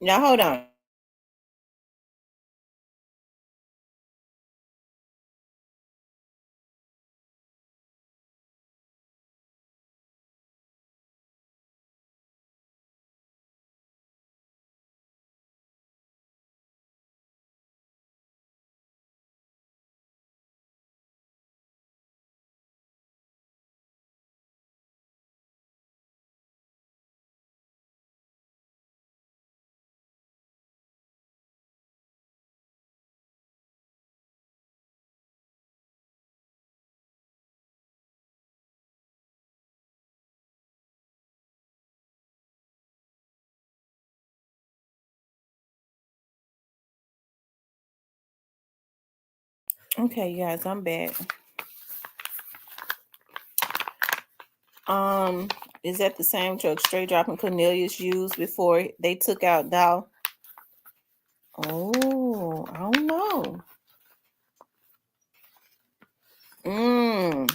Now hold on. Okay, guys, I'm back. Is that the same truck Straight Drop and Cornelius used before they took out Dow? Oh, I don't know. Mm.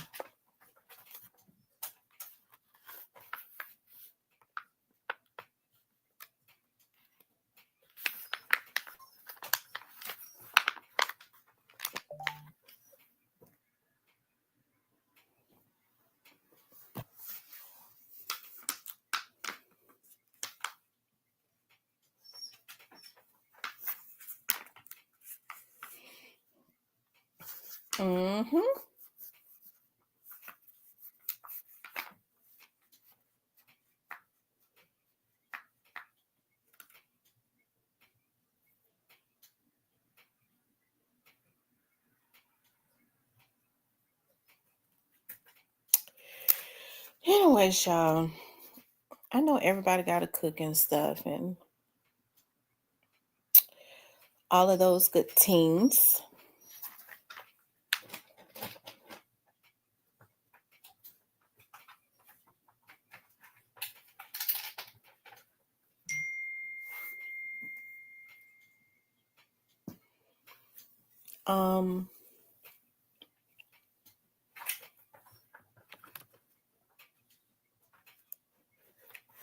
Mm-hmm. Anyways, y'all, I know everybody got to cook and stuff and all of those good things. Um,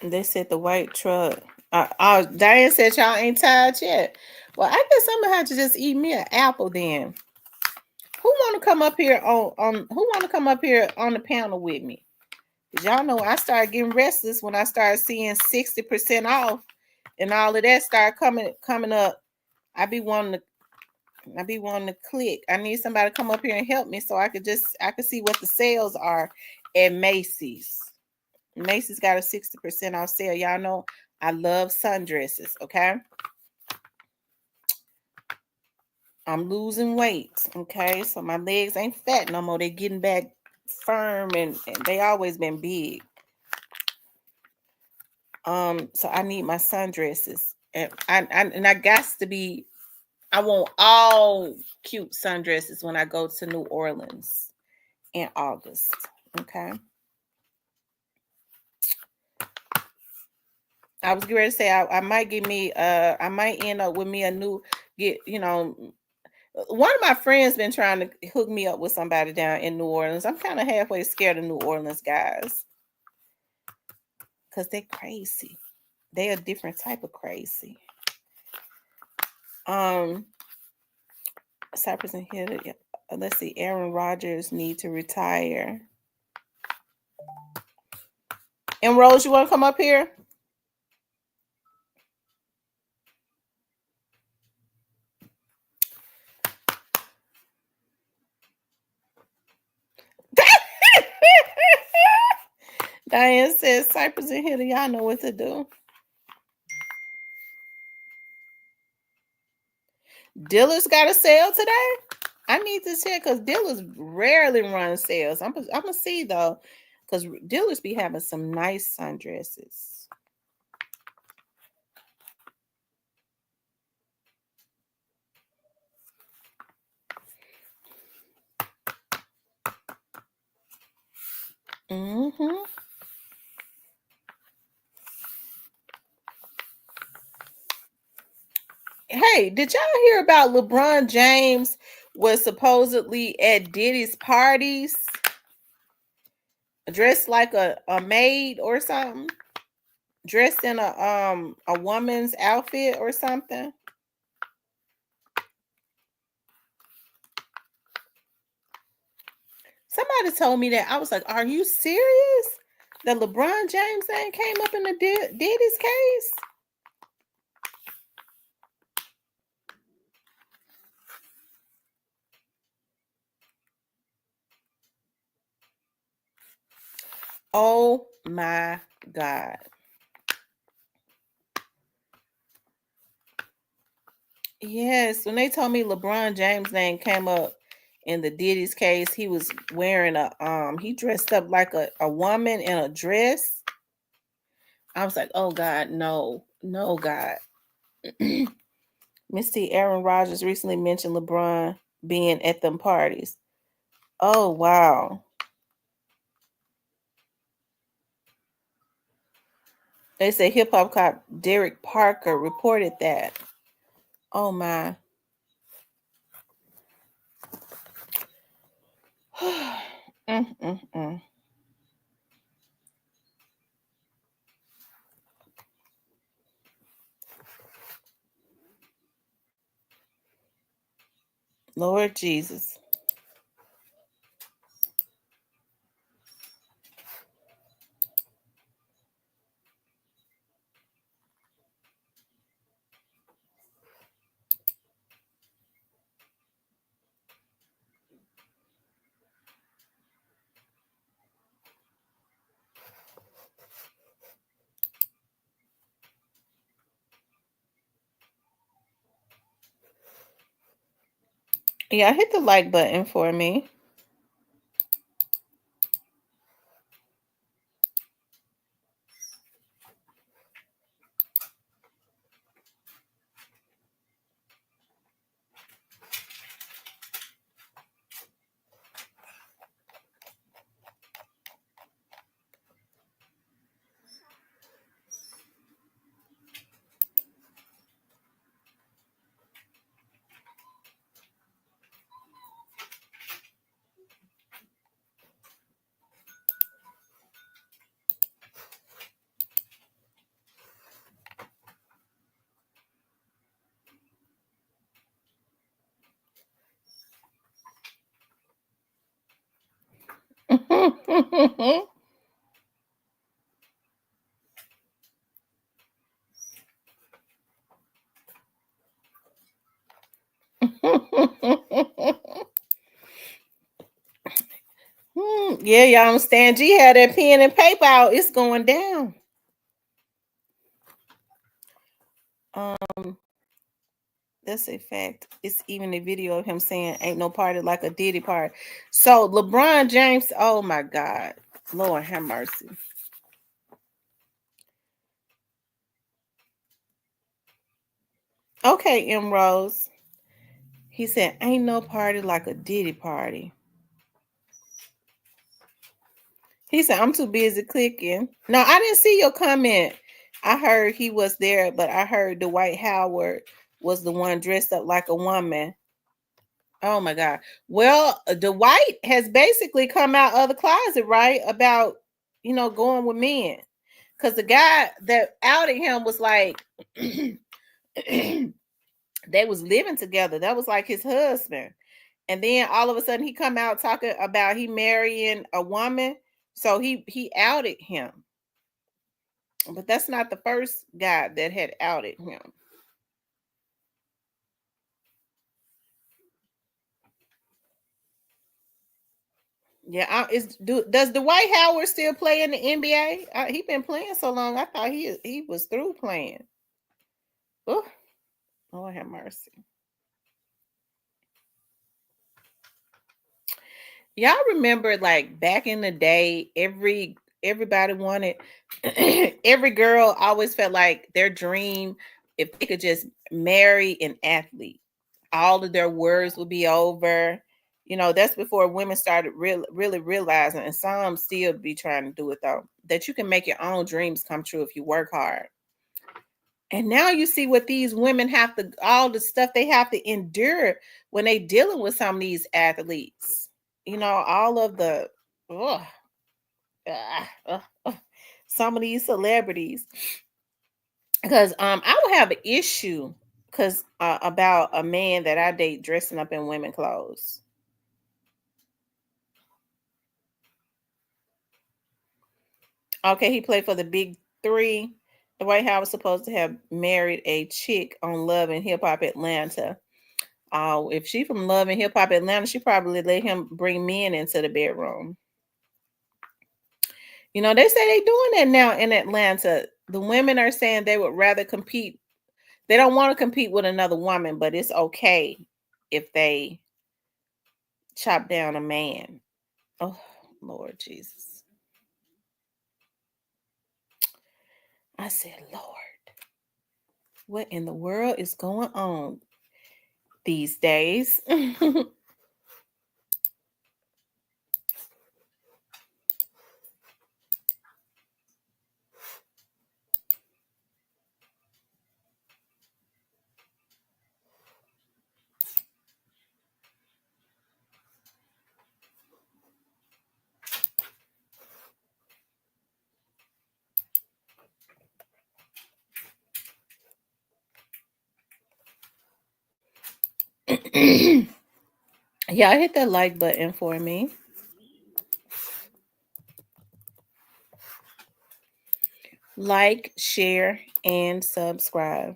they said the white truck. Diane said y'all ain't tired yet. Well, I guess I'm gonna have to just eat me an apple then. Who want to come up here on who want to come up here on the panel with me? Cause y'all know I started getting restless when I started seeing 60% off and all of that start coming up. I be wanting to click. I need somebody to come up here and help me so I could see what the sales are at Macy's. Macy's got a 60% off sale. Y'all know I love sundresses, okay? I'm losing weight, okay? So my legs ain't fat no more. They're getting back firm and they always been big. So I need my sundresses. And I got to be, I want all cute sundresses when I go to New Orleans in August. Okay. I was ready to say I might get me I might end up with me a new one of my friends been trying to hook me up with somebody down in New Orleans. I'm kind of halfway scared of New Orleans guys. Cause they're crazy. They're a different type of crazy. Cypress and Hill. Let's see. Aaron Rodgers need to retire. And Rose, you want to come up here? Diane says Cypress and Hill. Y'all know what to do. Dillard's got a sale today. I need to check because Dillard's rarely run sales. I'm gonna see though, because Dillard's be having some nice sundresses. Mm-hmm. Hey, did y'all hear about LeBron James was supposedly at Diddy's parties dressed like a maid or something? Dressed in a woman's outfit or something? Somebody told me that. I was like, are you serious? That LeBron James thing came up in the Diddy's case? Oh my God. Yes, when they told me LeBron James' name came up in the Diddy's case, he was wearing he dressed up like a woman in a dress. I was like, oh God, no, no God. Missy Aaron Rodgers recently mentioned LeBron being at them parties. Oh wow. They say hip hop cop Derek Parker reported that. Oh my. Mm, mm, mm. Lord Jesus. Yeah, hit the like button for me. Yeah, y'all understand. G had that pen and paper out. It's going down. Um, that's a fact. It's even a video of him saying, "Ain't no party like a Diddy party." So LeBron James, oh my God, Lord have mercy. Okay, M Rose. He said, "Ain't no party like a Diddy party." He said, "I'm too busy clicking." No, I didn't see your comment. I heard he was there, but I heard Dwight Howard was the one dressed up like a woman. Oh my God. Well, Dwight has basically come out of the closet, right? About, going with men. Because the guy that outed him was like, they was living together. That was like his husband. And then all of a sudden he come out talking about he marrying a woman. So he outed him. But that's not the first guy that had outed him. Yeah, does Dwight Howard still play in the NBA? He been playing so long. I thought he was through playing. Oh, Lord have mercy. Y'all remember like back in the day, everybody wanted every girl always felt like their dream if they could just marry an athlete, all of their words would be over. That's before women started really realizing, and some still be trying to do it though, that you can make your own dreams come true if you work hard. And now you see what these women have to, all the stuff they have to endure when they dealing with some of these athletes. All of the, ugh, some of these celebrities. Because I would have an issue because about a man that I date dressing up in women clothes. Okay, he played for the Big Three. Dwight Howard was supposed to have married a chick on Love and Hip Hop Atlanta. If she from Love and Hip Hop Atlanta, she probably let him bring men into the bedroom. They say they doing that now in Atlanta. The women are saying they would rather compete. They don't want to compete with another woman, but it's okay if they chop down a man. Oh, Lord Jesus. I said, Lord, what in the world is going on these days? Yeah, hit that like button for me. Like, share, and subscribe.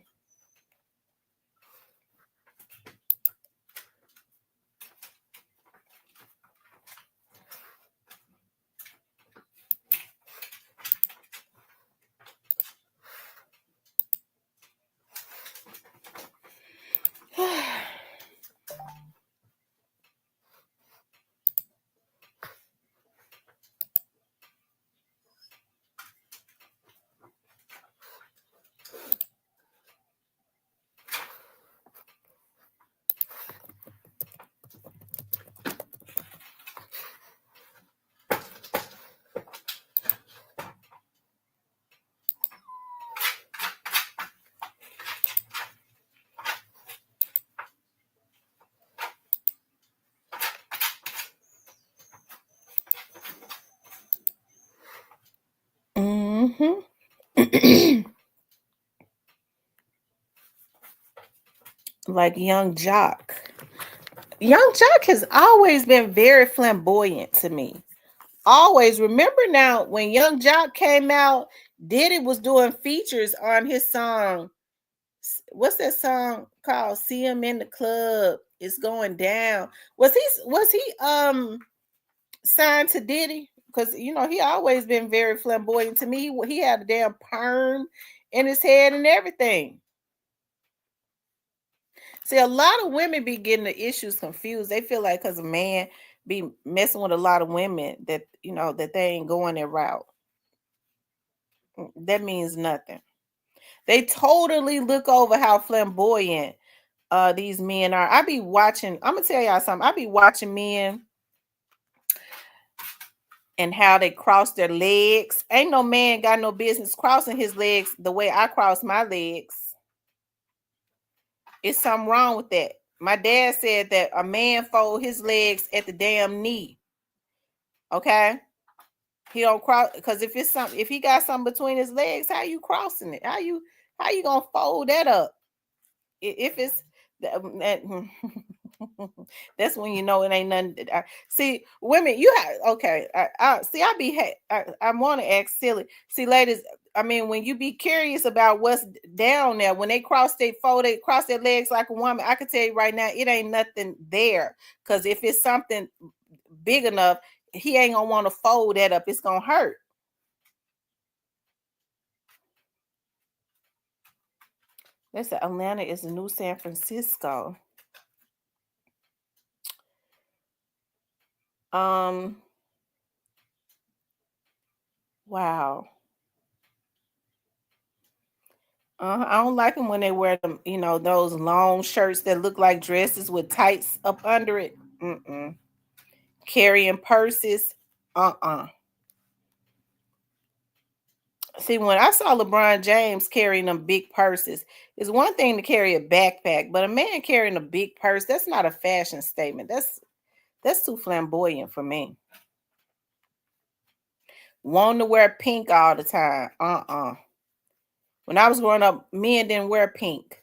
Mm-hmm. Like Young Jock. Young Jock has always been very flamboyant to me. Always. Remember now when Young Jock came out, Diddy was doing features on his song. What's that song called? See him in the club. It's going down. Was he signed to Diddy? Because he always been very flamboyant to me. He had a damn perm in his head and everything. See, a lot of women be getting the issues confused. They feel like because a man be messing with a lot of women that they ain't going that route. That means nothing. They totally look over how flamboyant these men are. I be watching, I'm gonna tell y'all something. I be watching men and how they cross their legs. Ain't no man got no business crossing his legs the way I cross my legs. It's something wrong with that. My dad said that a man fold his legs at the damn knee. Okay. He don't cross because if he got something between his legs, how you crossing it? How you gonna fold that up? If it's that's when you know it ain't nothing. See, women, you have okay. See. I want to ask silly. See, ladies. I mean, when you be curious about what's down there, when they cross their legs like a woman, I can tell you right now, it ain't nothing there. Because if it's something big enough, he ain't gonna want to fold that up. It's gonna hurt. They said Atlanta is the new San Francisco. Um. Wow. I don't like them when they wear them, those long shirts that look like dresses with tights up under it. Mm-mm. Carrying purses. Uh-uh. See, when I saw LeBron James carrying them big purses, it's one thing to carry a backpack, but a man carrying a big purse, that's not a fashion statement. That's too flamboyant for me. Wanting to wear pink all the time. Uh-uh. When I was growing up, men didn't wear pink.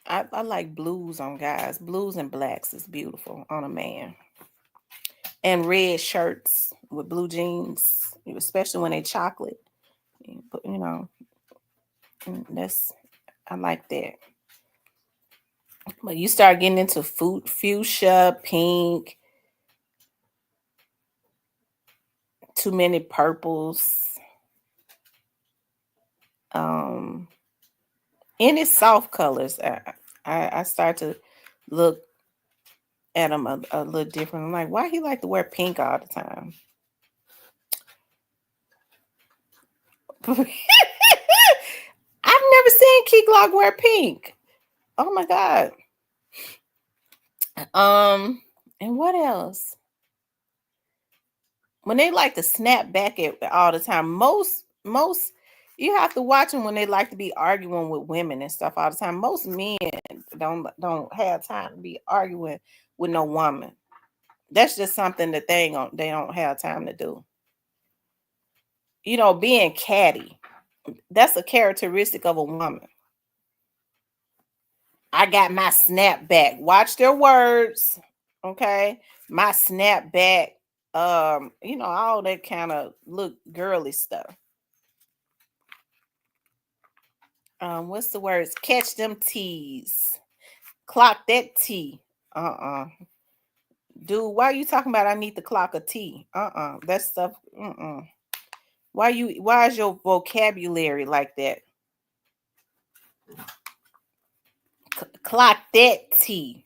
I like blues on guys. Blues and blacks is beautiful on a man. And red shirts with blue jeans, especially when they chocolate. But that's I like that. But you start getting into fuchsia, pink, too many purples. Um, Any soft colors. I start to look at them a little different. I'm like, why he like to wear pink all the time? I've never seen Key Glock wear pink. Oh my god. And what else? When they like to snap back at all the time, most you have to watch them when they like to be arguing with women and stuff all the time. Most men don't have time to be arguing with no woman. That's just something that they don't have time to do. Being catty. That's a characteristic of a woman. I got my snapback. Watch their words. Okay. My snapback. All that kind of look girly stuff. What's the words? Catch them T's. Clock that T. Uh-uh. Dude, why are you talking about I need to clock a T? That stuff. Why is your vocabulary like that? Clock that T.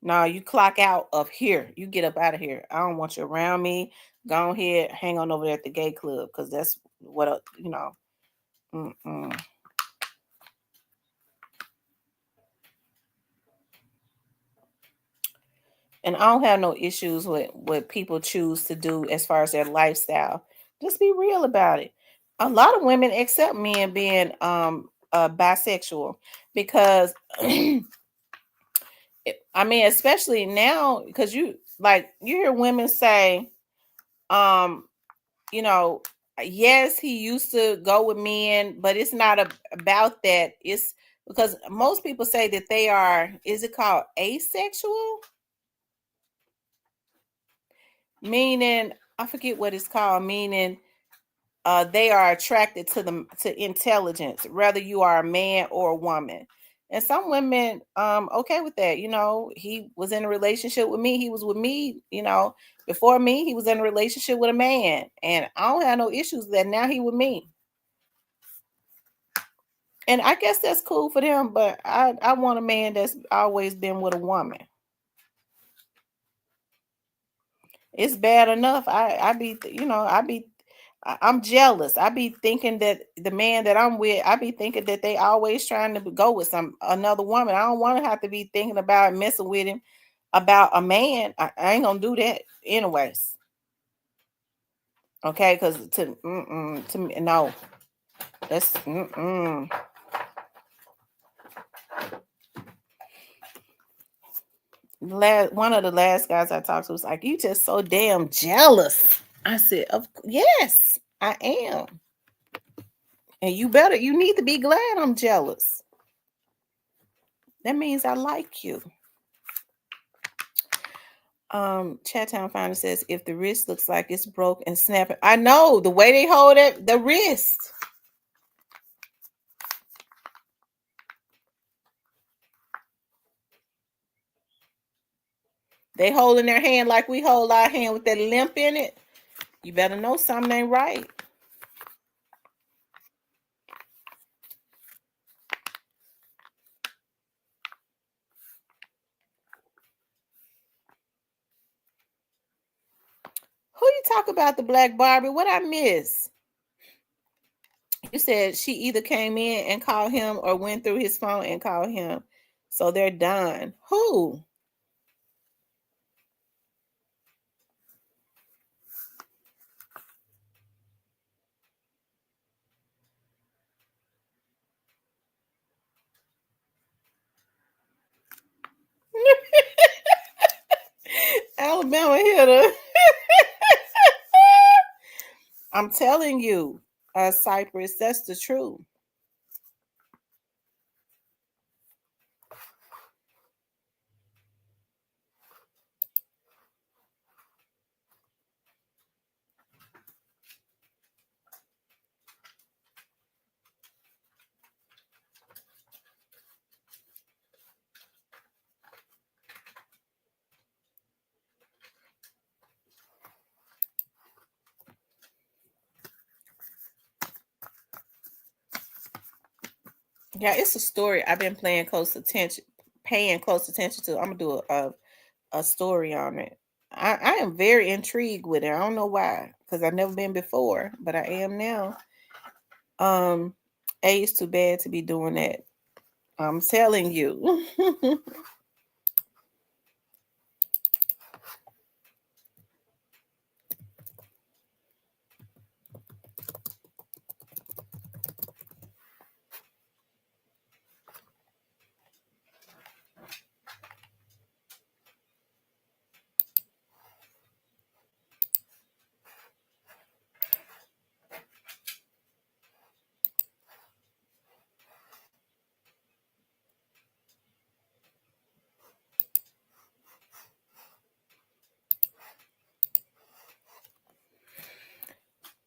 No, you clock out of here. You get up out of here. I don't want you around me. Go ahead, hang on over there at the gay club, because that's what Mm-mm. And I don't have no issues with what people choose to do as far as their lifestyle. Just be real about it. A lot of women accept men being bisexual because I mean, especially now, because you hear women say, um, you know, yes, he used to go with men, but it's not about that. It's because most people say that they are, is it called asexual? Meaning, I forget what it's called, meaning they are attracted to intelligence, whether you are a man or a woman. And some women okay with that. He was in a relationship with me. He was with me, before me, he was in a relationship with a man. And I don't have no issues with that. Now he with me. And I guess that's cool for them, but I want a man that's always been with a woman. It's bad enough. I'm jealous. I be thinking that the man that I'm with, I be thinking that they always trying to go with another woman. I don't want to have to be thinking about messing with him about a man. I ain't gonna do that anyways. Okay, because to me, no, that's one of the last guys I talked to was like, "You just so damn jealous." I said, yes, I am. And you need to be glad I'm jealous. That means I like you. Chattown Founder says, if the wrist looks like it's broke and snapping. I know the way they hold it, the wrist. They holding their hand like we hold our hand with that limp in it. You better know something ain't right. Who you talk about the Black Barbie? What I miss? You said she either came in and called him or went through his phone and called him. So they're done. Who? Alabama hitter. I'm telling you, Cypress, that's the truth. Yeah, it's a story I've been paying close attention to. I'm gonna do a story on it. I am very intrigued with it. I don't know why, because I've never been before, but I am now. Um, it's too bad to be doing that. I'm telling you.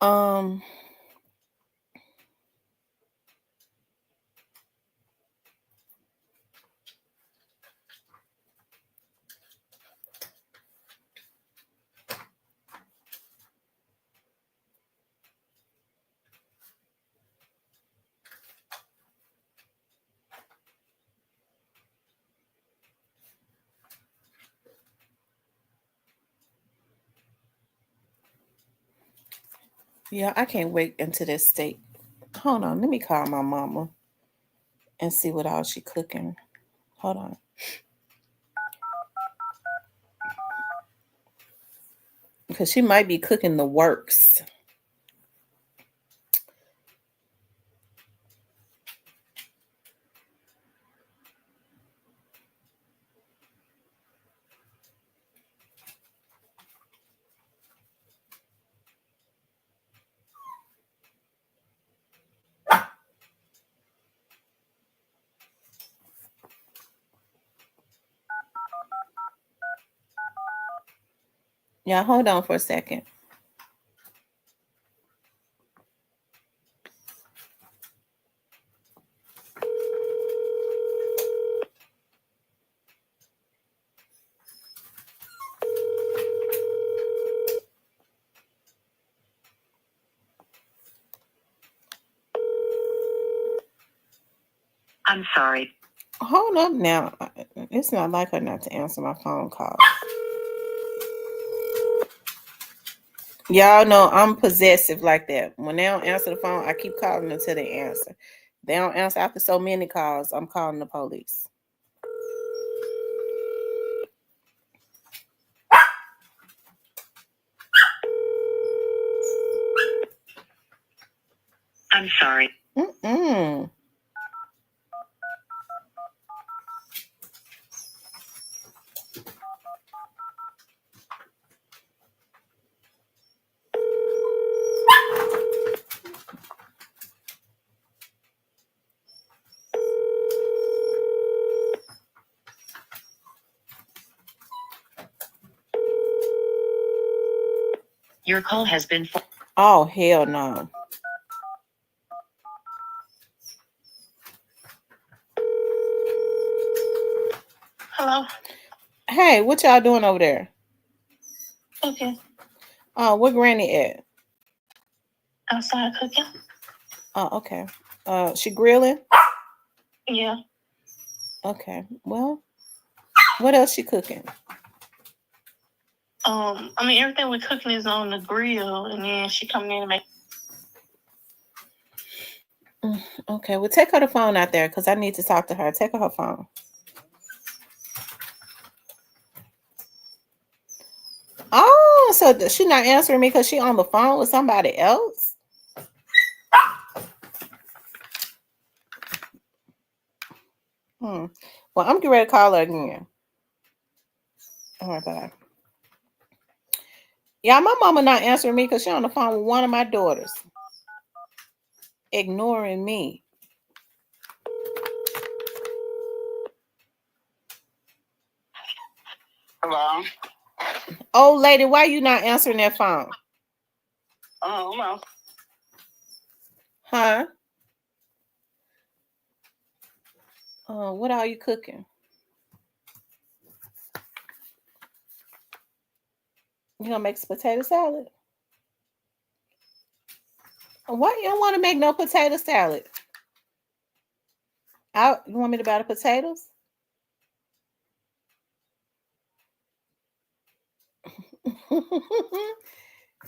Um, yeah, I can't wait into this state. Hold on, let me call my mama and see what all she cooking. Hold on. Because she might be cooking the works. Yeah, hold on for a second. I'm sorry. Hold up now. It's not like her not to answer my phone call. Y'all know I'm possessive like that. When they don't answer the phone, I keep calling until they answer. They don't answer after so many calls, I'm calling the police. I'm sorry. Mm-mm. Your call has been. Oh, hell no. Hello. Hey, what y'all doing over there? Okay. Where Granny at? Outside cooking. Oh, okay. She grilling? Yeah. Okay. Well, what else she cooking? I mean everything we're cooking is on the grill, and then she coming in and make. Okay, well, take her the phone out there because I need to talk to her. Take her phone. Oh, so she not answering me because she on the phone with somebody else? Well, I'm getting ready to call her again. All right, bye. Yeah, my mama not answering me because she on the phone with one of my daughters. Ignoring me. Hello. Old lady, why you not answering that phone? Oh no. Huh? What are you cooking? You gonna make some potato salad? Why you don't want to make no potato salad? You want me to buy the potatoes?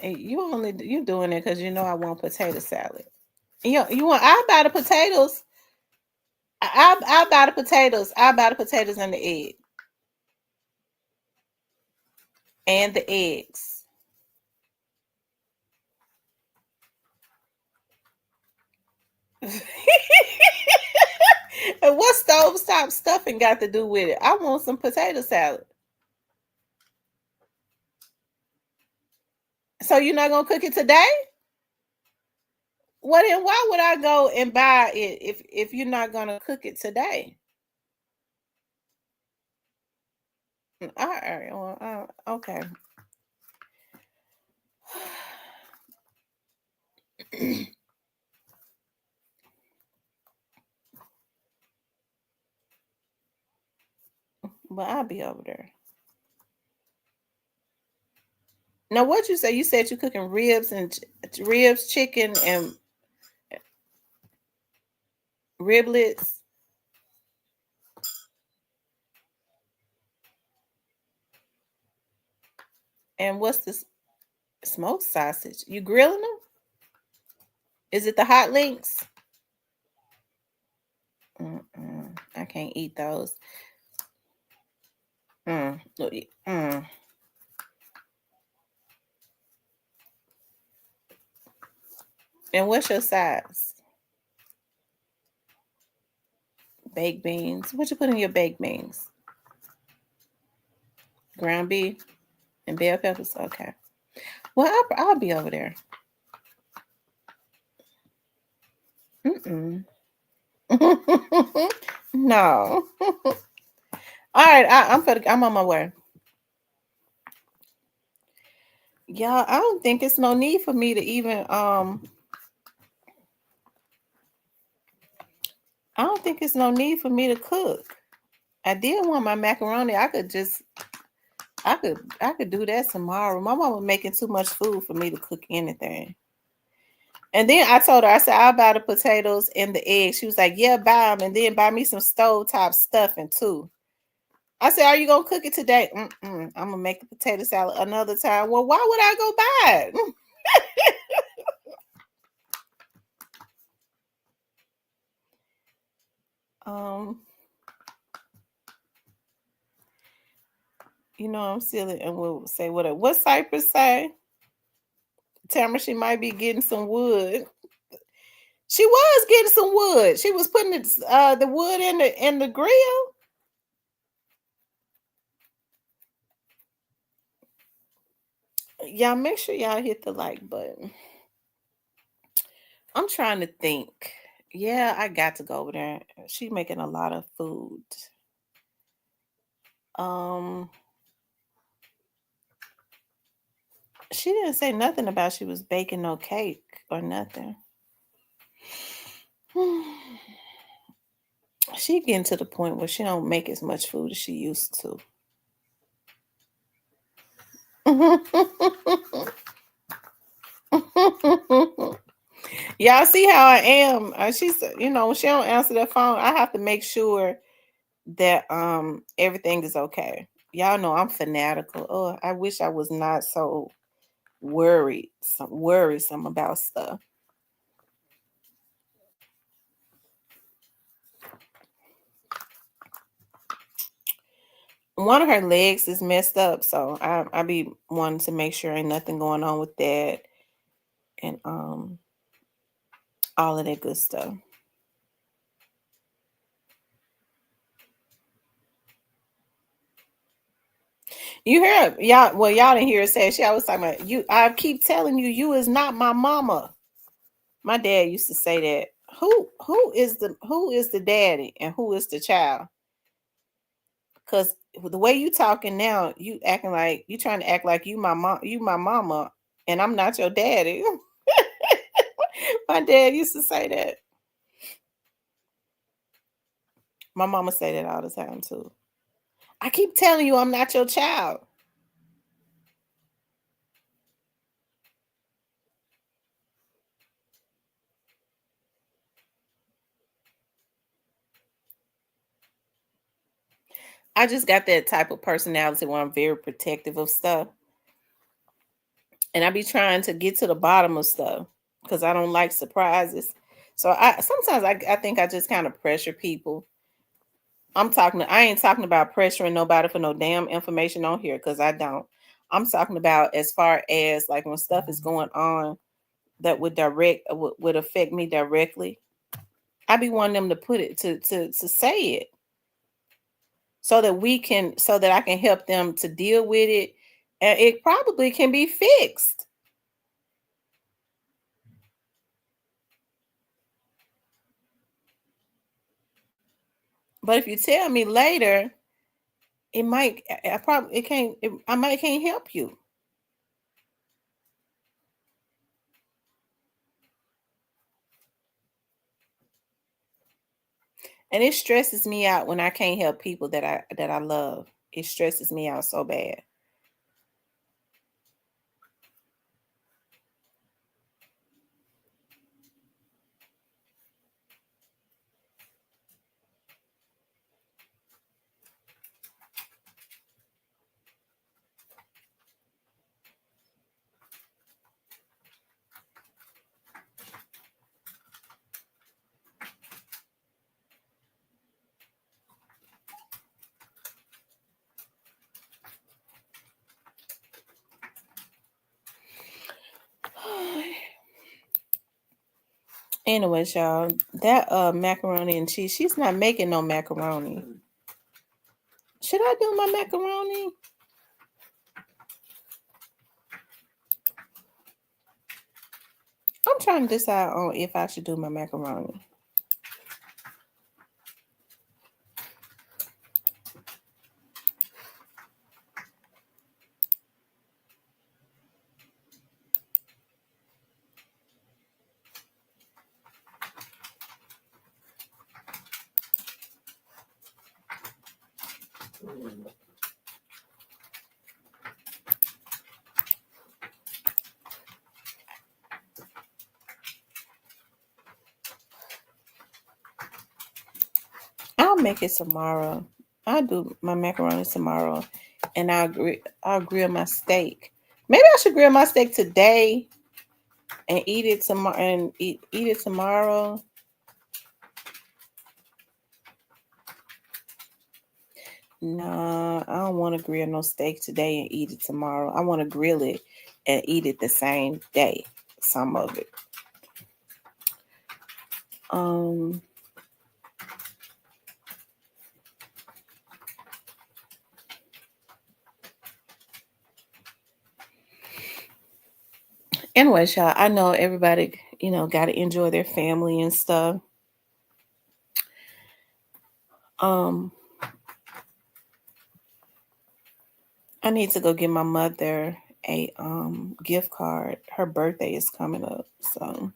And you doing it because you know I want potato salad. You want? I buy the potatoes. I buy the potatoes. I buy the potatoes and the egg and the eggs. And what stovetop stuffing got to do with it? I want some potato salad. So you're not gonna cook it today? Well, then why would I go and buy it if you're not gonna cook it today? All right. Well, okay. But I'll be over there. Now, what you say? You said you're cooking ribs and ribs, chicken, and riblets. And what's this smoked sausage? You grilling them? Is it the hot links? I can't eat those. Mm. Mm. And what's your size? Baked beans. What you put in your baked beans? Ground beef and bell peppers. Okay. Well, I'll be over there. No. All right, I'm on my way. Y'all, I don't think it's no need for me to even I don't think it's no need for me to cook. I did want my macaroni. I could do that tomorrow. My mama making too much food for me to cook anything. And then I told her, I said, I'll buy the potatoes and the eggs. She was like, yeah, buy them. And then buy me some stovetop stuffing too. I said, are you going to cook it today? I'm going to make the potato salad another time. Well, why would I go buy it? I'm silly and we'll say what Cypress say? Tamara, she might be getting some wood. She was getting some wood. She was putting the wood in the grill. Y'all make sure y'all hit the like button. I'm trying to think. Yeah, I got to go over there. She making a lot of food. She didn't say nothing about she was baking no cake or nothing. She getting to the point where she don't make as much food as she used to. Y'all see how I am. She's, when she don't answer the phone, I have to make sure that everything is okay. Y'all know I'm fanatical. Oh, I wish I was not so worrisome about stuff. One of her legs is messed up, so I be wanting to make sure ain't nothing going on with that, and all of that good stuff. You hear y'all? Well, y'all didn't hear her say. She always talking about you. I keep telling you, you is not my mama. My dad used to say that. Who is the daddy and who is the child? Because the way you talking now, you acting like you trying to act like you my mama, and I'm not your daddy. My dad used to say that. My mama say that all the time too. I keep telling you I'm not your child. I just got that type of personality where I'm very protective of stuff. And I be trying to get to the bottom of stuff because I don't like surprises. So I think I just kind of pressure people. I ain't talking about pressuring nobody for no damn information on here because I don't. I'm talking about as far as like when stuff is going on that would affect me directly. I be wanting them to put it to say it so that I can help them to deal with it, and it probably can be fixed. But if you tell me later, it might I probably it can't it, I might can't help you. And it stresses me out when I can't help people that I love. It stresses me out so bad. Anyways, y'all, that macaroni and cheese, she's not making no macaroni. Should I do my macaroni? I'm trying to decide on if I should do my macaroni. I'll make it tomorrow. I'll do my macaroni tomorrow, and I'll grill my steak. Maybe I should grill my steak today and eat it tomorrow. And eat it tomorrow. Nah, I don't want to grill no steak today and eat it tomorrow. I want to grill it and eat it the same day. Some of it. Anyways, y'all, I know everybody, got to enjoy their family and stuff. I need to go get my mother a gift card. Her birthday is coming up, so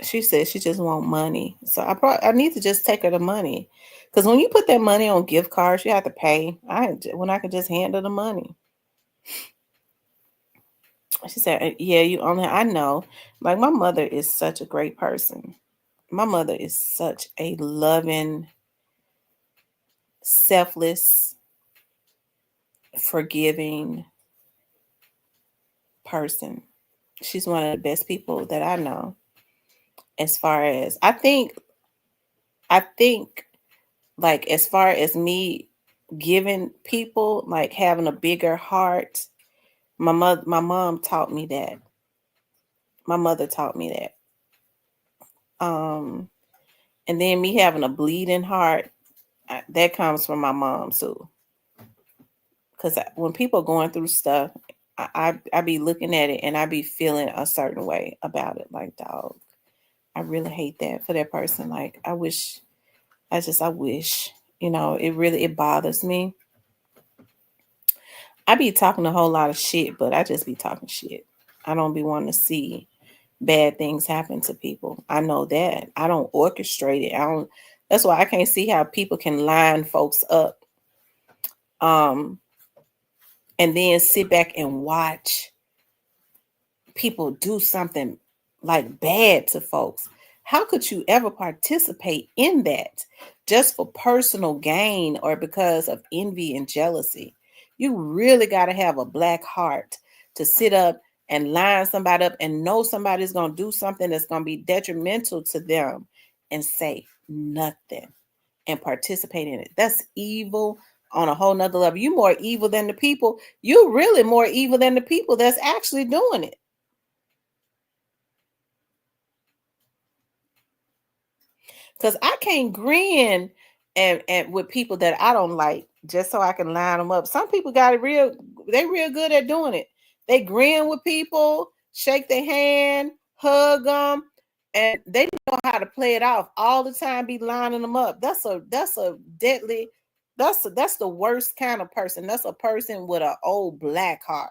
she said she just want money. So I need to just take her the money, because when you put that money on gift cards, you have to pay. When I could just hand her the money. She said, "Yeah, you only." I know, like my mother is such a great person. My mother is such a loving, selfless, forgiving person. She's one of the best people that I know. As far as I think, like as far as me giving people, like having a bigger heart, my mom taught me that. My mother taught me that. And then me having a bleeding heart, that comes from my mom too. Because when people are going through stuff, I be looking at it and I be feeling a certain way about it. Like, dog, I really hate that for that person. Like, I wish, it bothers me. I be talking a whole lot of shit, but I just be talking shit. I don't be wanting to see bad things happen to people. I know that. I don't orchestrate it. That's why I can't see how people can line folks up. And then sit back and watch people do something like bad to folks. How could you ever participate in that just for personal gain or because of envy and jealousy? You really got to have a black heart to sit up and line somebody up and know somebody's going to do something that's going to be detrimental to them and say nothing and participate in it. That's evil on a whole nother level. You more evil than the people. You're really more evil than the people that's actually doing it. Because I can't grin and with people that I don't like just so I can line them up. Some people got it they real good at doing it. They grin with people, shake their hand, hug them, and they know how to play it off all the time, be lining them up. That's a deadly, that's the worst kind of person. That's a person with an old black heart.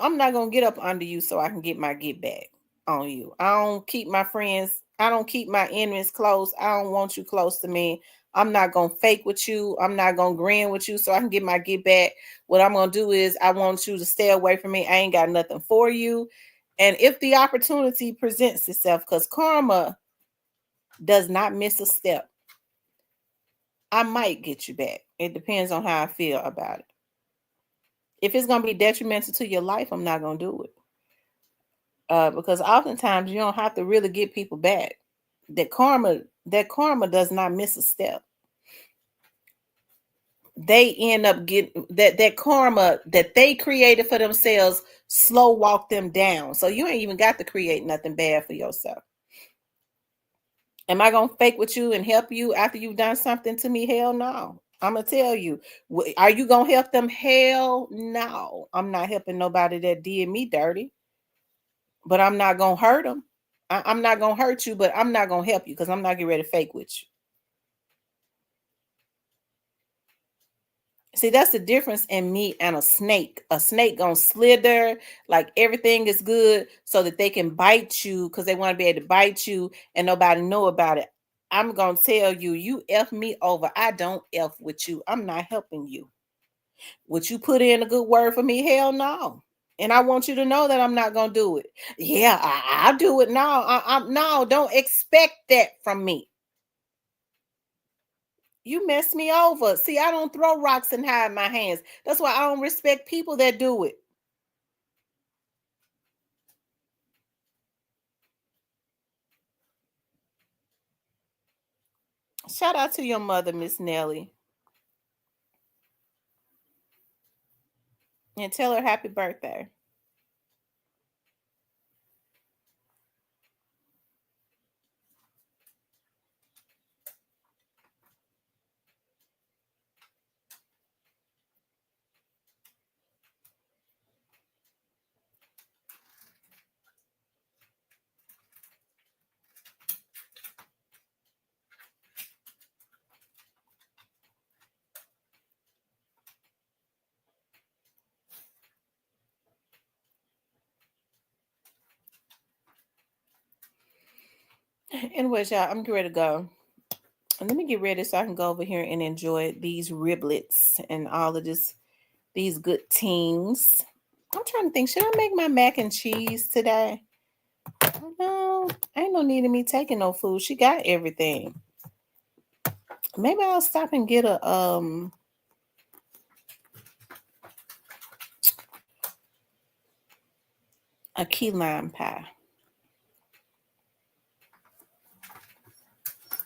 I'm not gonna get up under you so I can get my get back on you. I don't keep my friends, I don't keep my enemies close. I don't want you close to me. I'm not gonna fake with you. I'm not gonna grin with you so I can get my get back. What I'm gonna do is I want you to stay away from me. I ain't got nothing for you. And if the opportunity presents itself, because karma does not miss a step, I might get you back. It depends on how I feel about it. If it's gonna be detrimental to your life, I'm not gonna do it. Because oftentimes you don't have to really get people back. That karma does not miss a step. They end up getting that karma that they created for themselves slow walk them down. So you ain't even got to create nothing bad for yourself. Am I gonna fake with you and help you after you've done something to me? Hell no. I'm gonna tell you. Are you gonna help them? Hell no. I'm not helping nobody that did me dirty. But I'm not gonna hurt them. I'm not gonna hurt you, but I'm not gonna help you because I'm not getting ready to fake with you. See, that's the difference in me and a snake. A snake gonna slither like everything is good so that they can bite you because they want to be able to bite you and nobody know about it. I'm gonna tell you, you F me over. I don't F with you. I'm not helping you. Would you put in a good word for me? Hell no. And I want you to know that I'm not gonna do it. Yeah, I'll do it. No, I'm no, don't expect that from me. You mess me over. See, I don't throw rocks and hide my hands. That's why I don't respect people that do it. Shout out to your mother, Miss Nellie, and tell her happy birthday. Anyways, y'all, I'm ready to go. And let me get ready so I can go over here and enjoy these riblets and all of these good teams. I'm trying to think, should I make my mac and cheese today? No, ain't no need of me taking no food. She got everything. Maybe I'll stop and get a key lime pie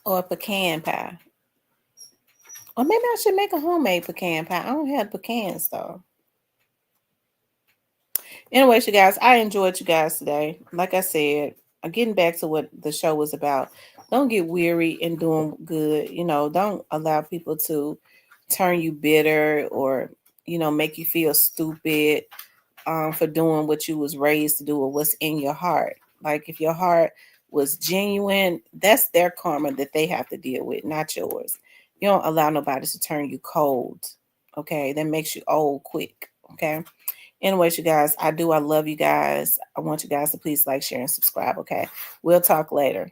or a pecan pie. Or maybe I should make a homemade pecan pie. I don't have pecans though. Anyways, you guys, I enjoyed you guys today. Like I said, getting back to what the show was about. Don't get weary in doing good. Don't allow people to turn you bitter or make you feel stupid for doing what you was raised to do or what's in your heart. Like if your heart was genuine, that's their karma that they have to deal with, not yours. You don't allow nobody to turn you cold. Okay, that makes you old quick. Okay. Anyways, you guys, I love you guys. I want you guys to please like, share, and subscribe. Okay. We'll talk later.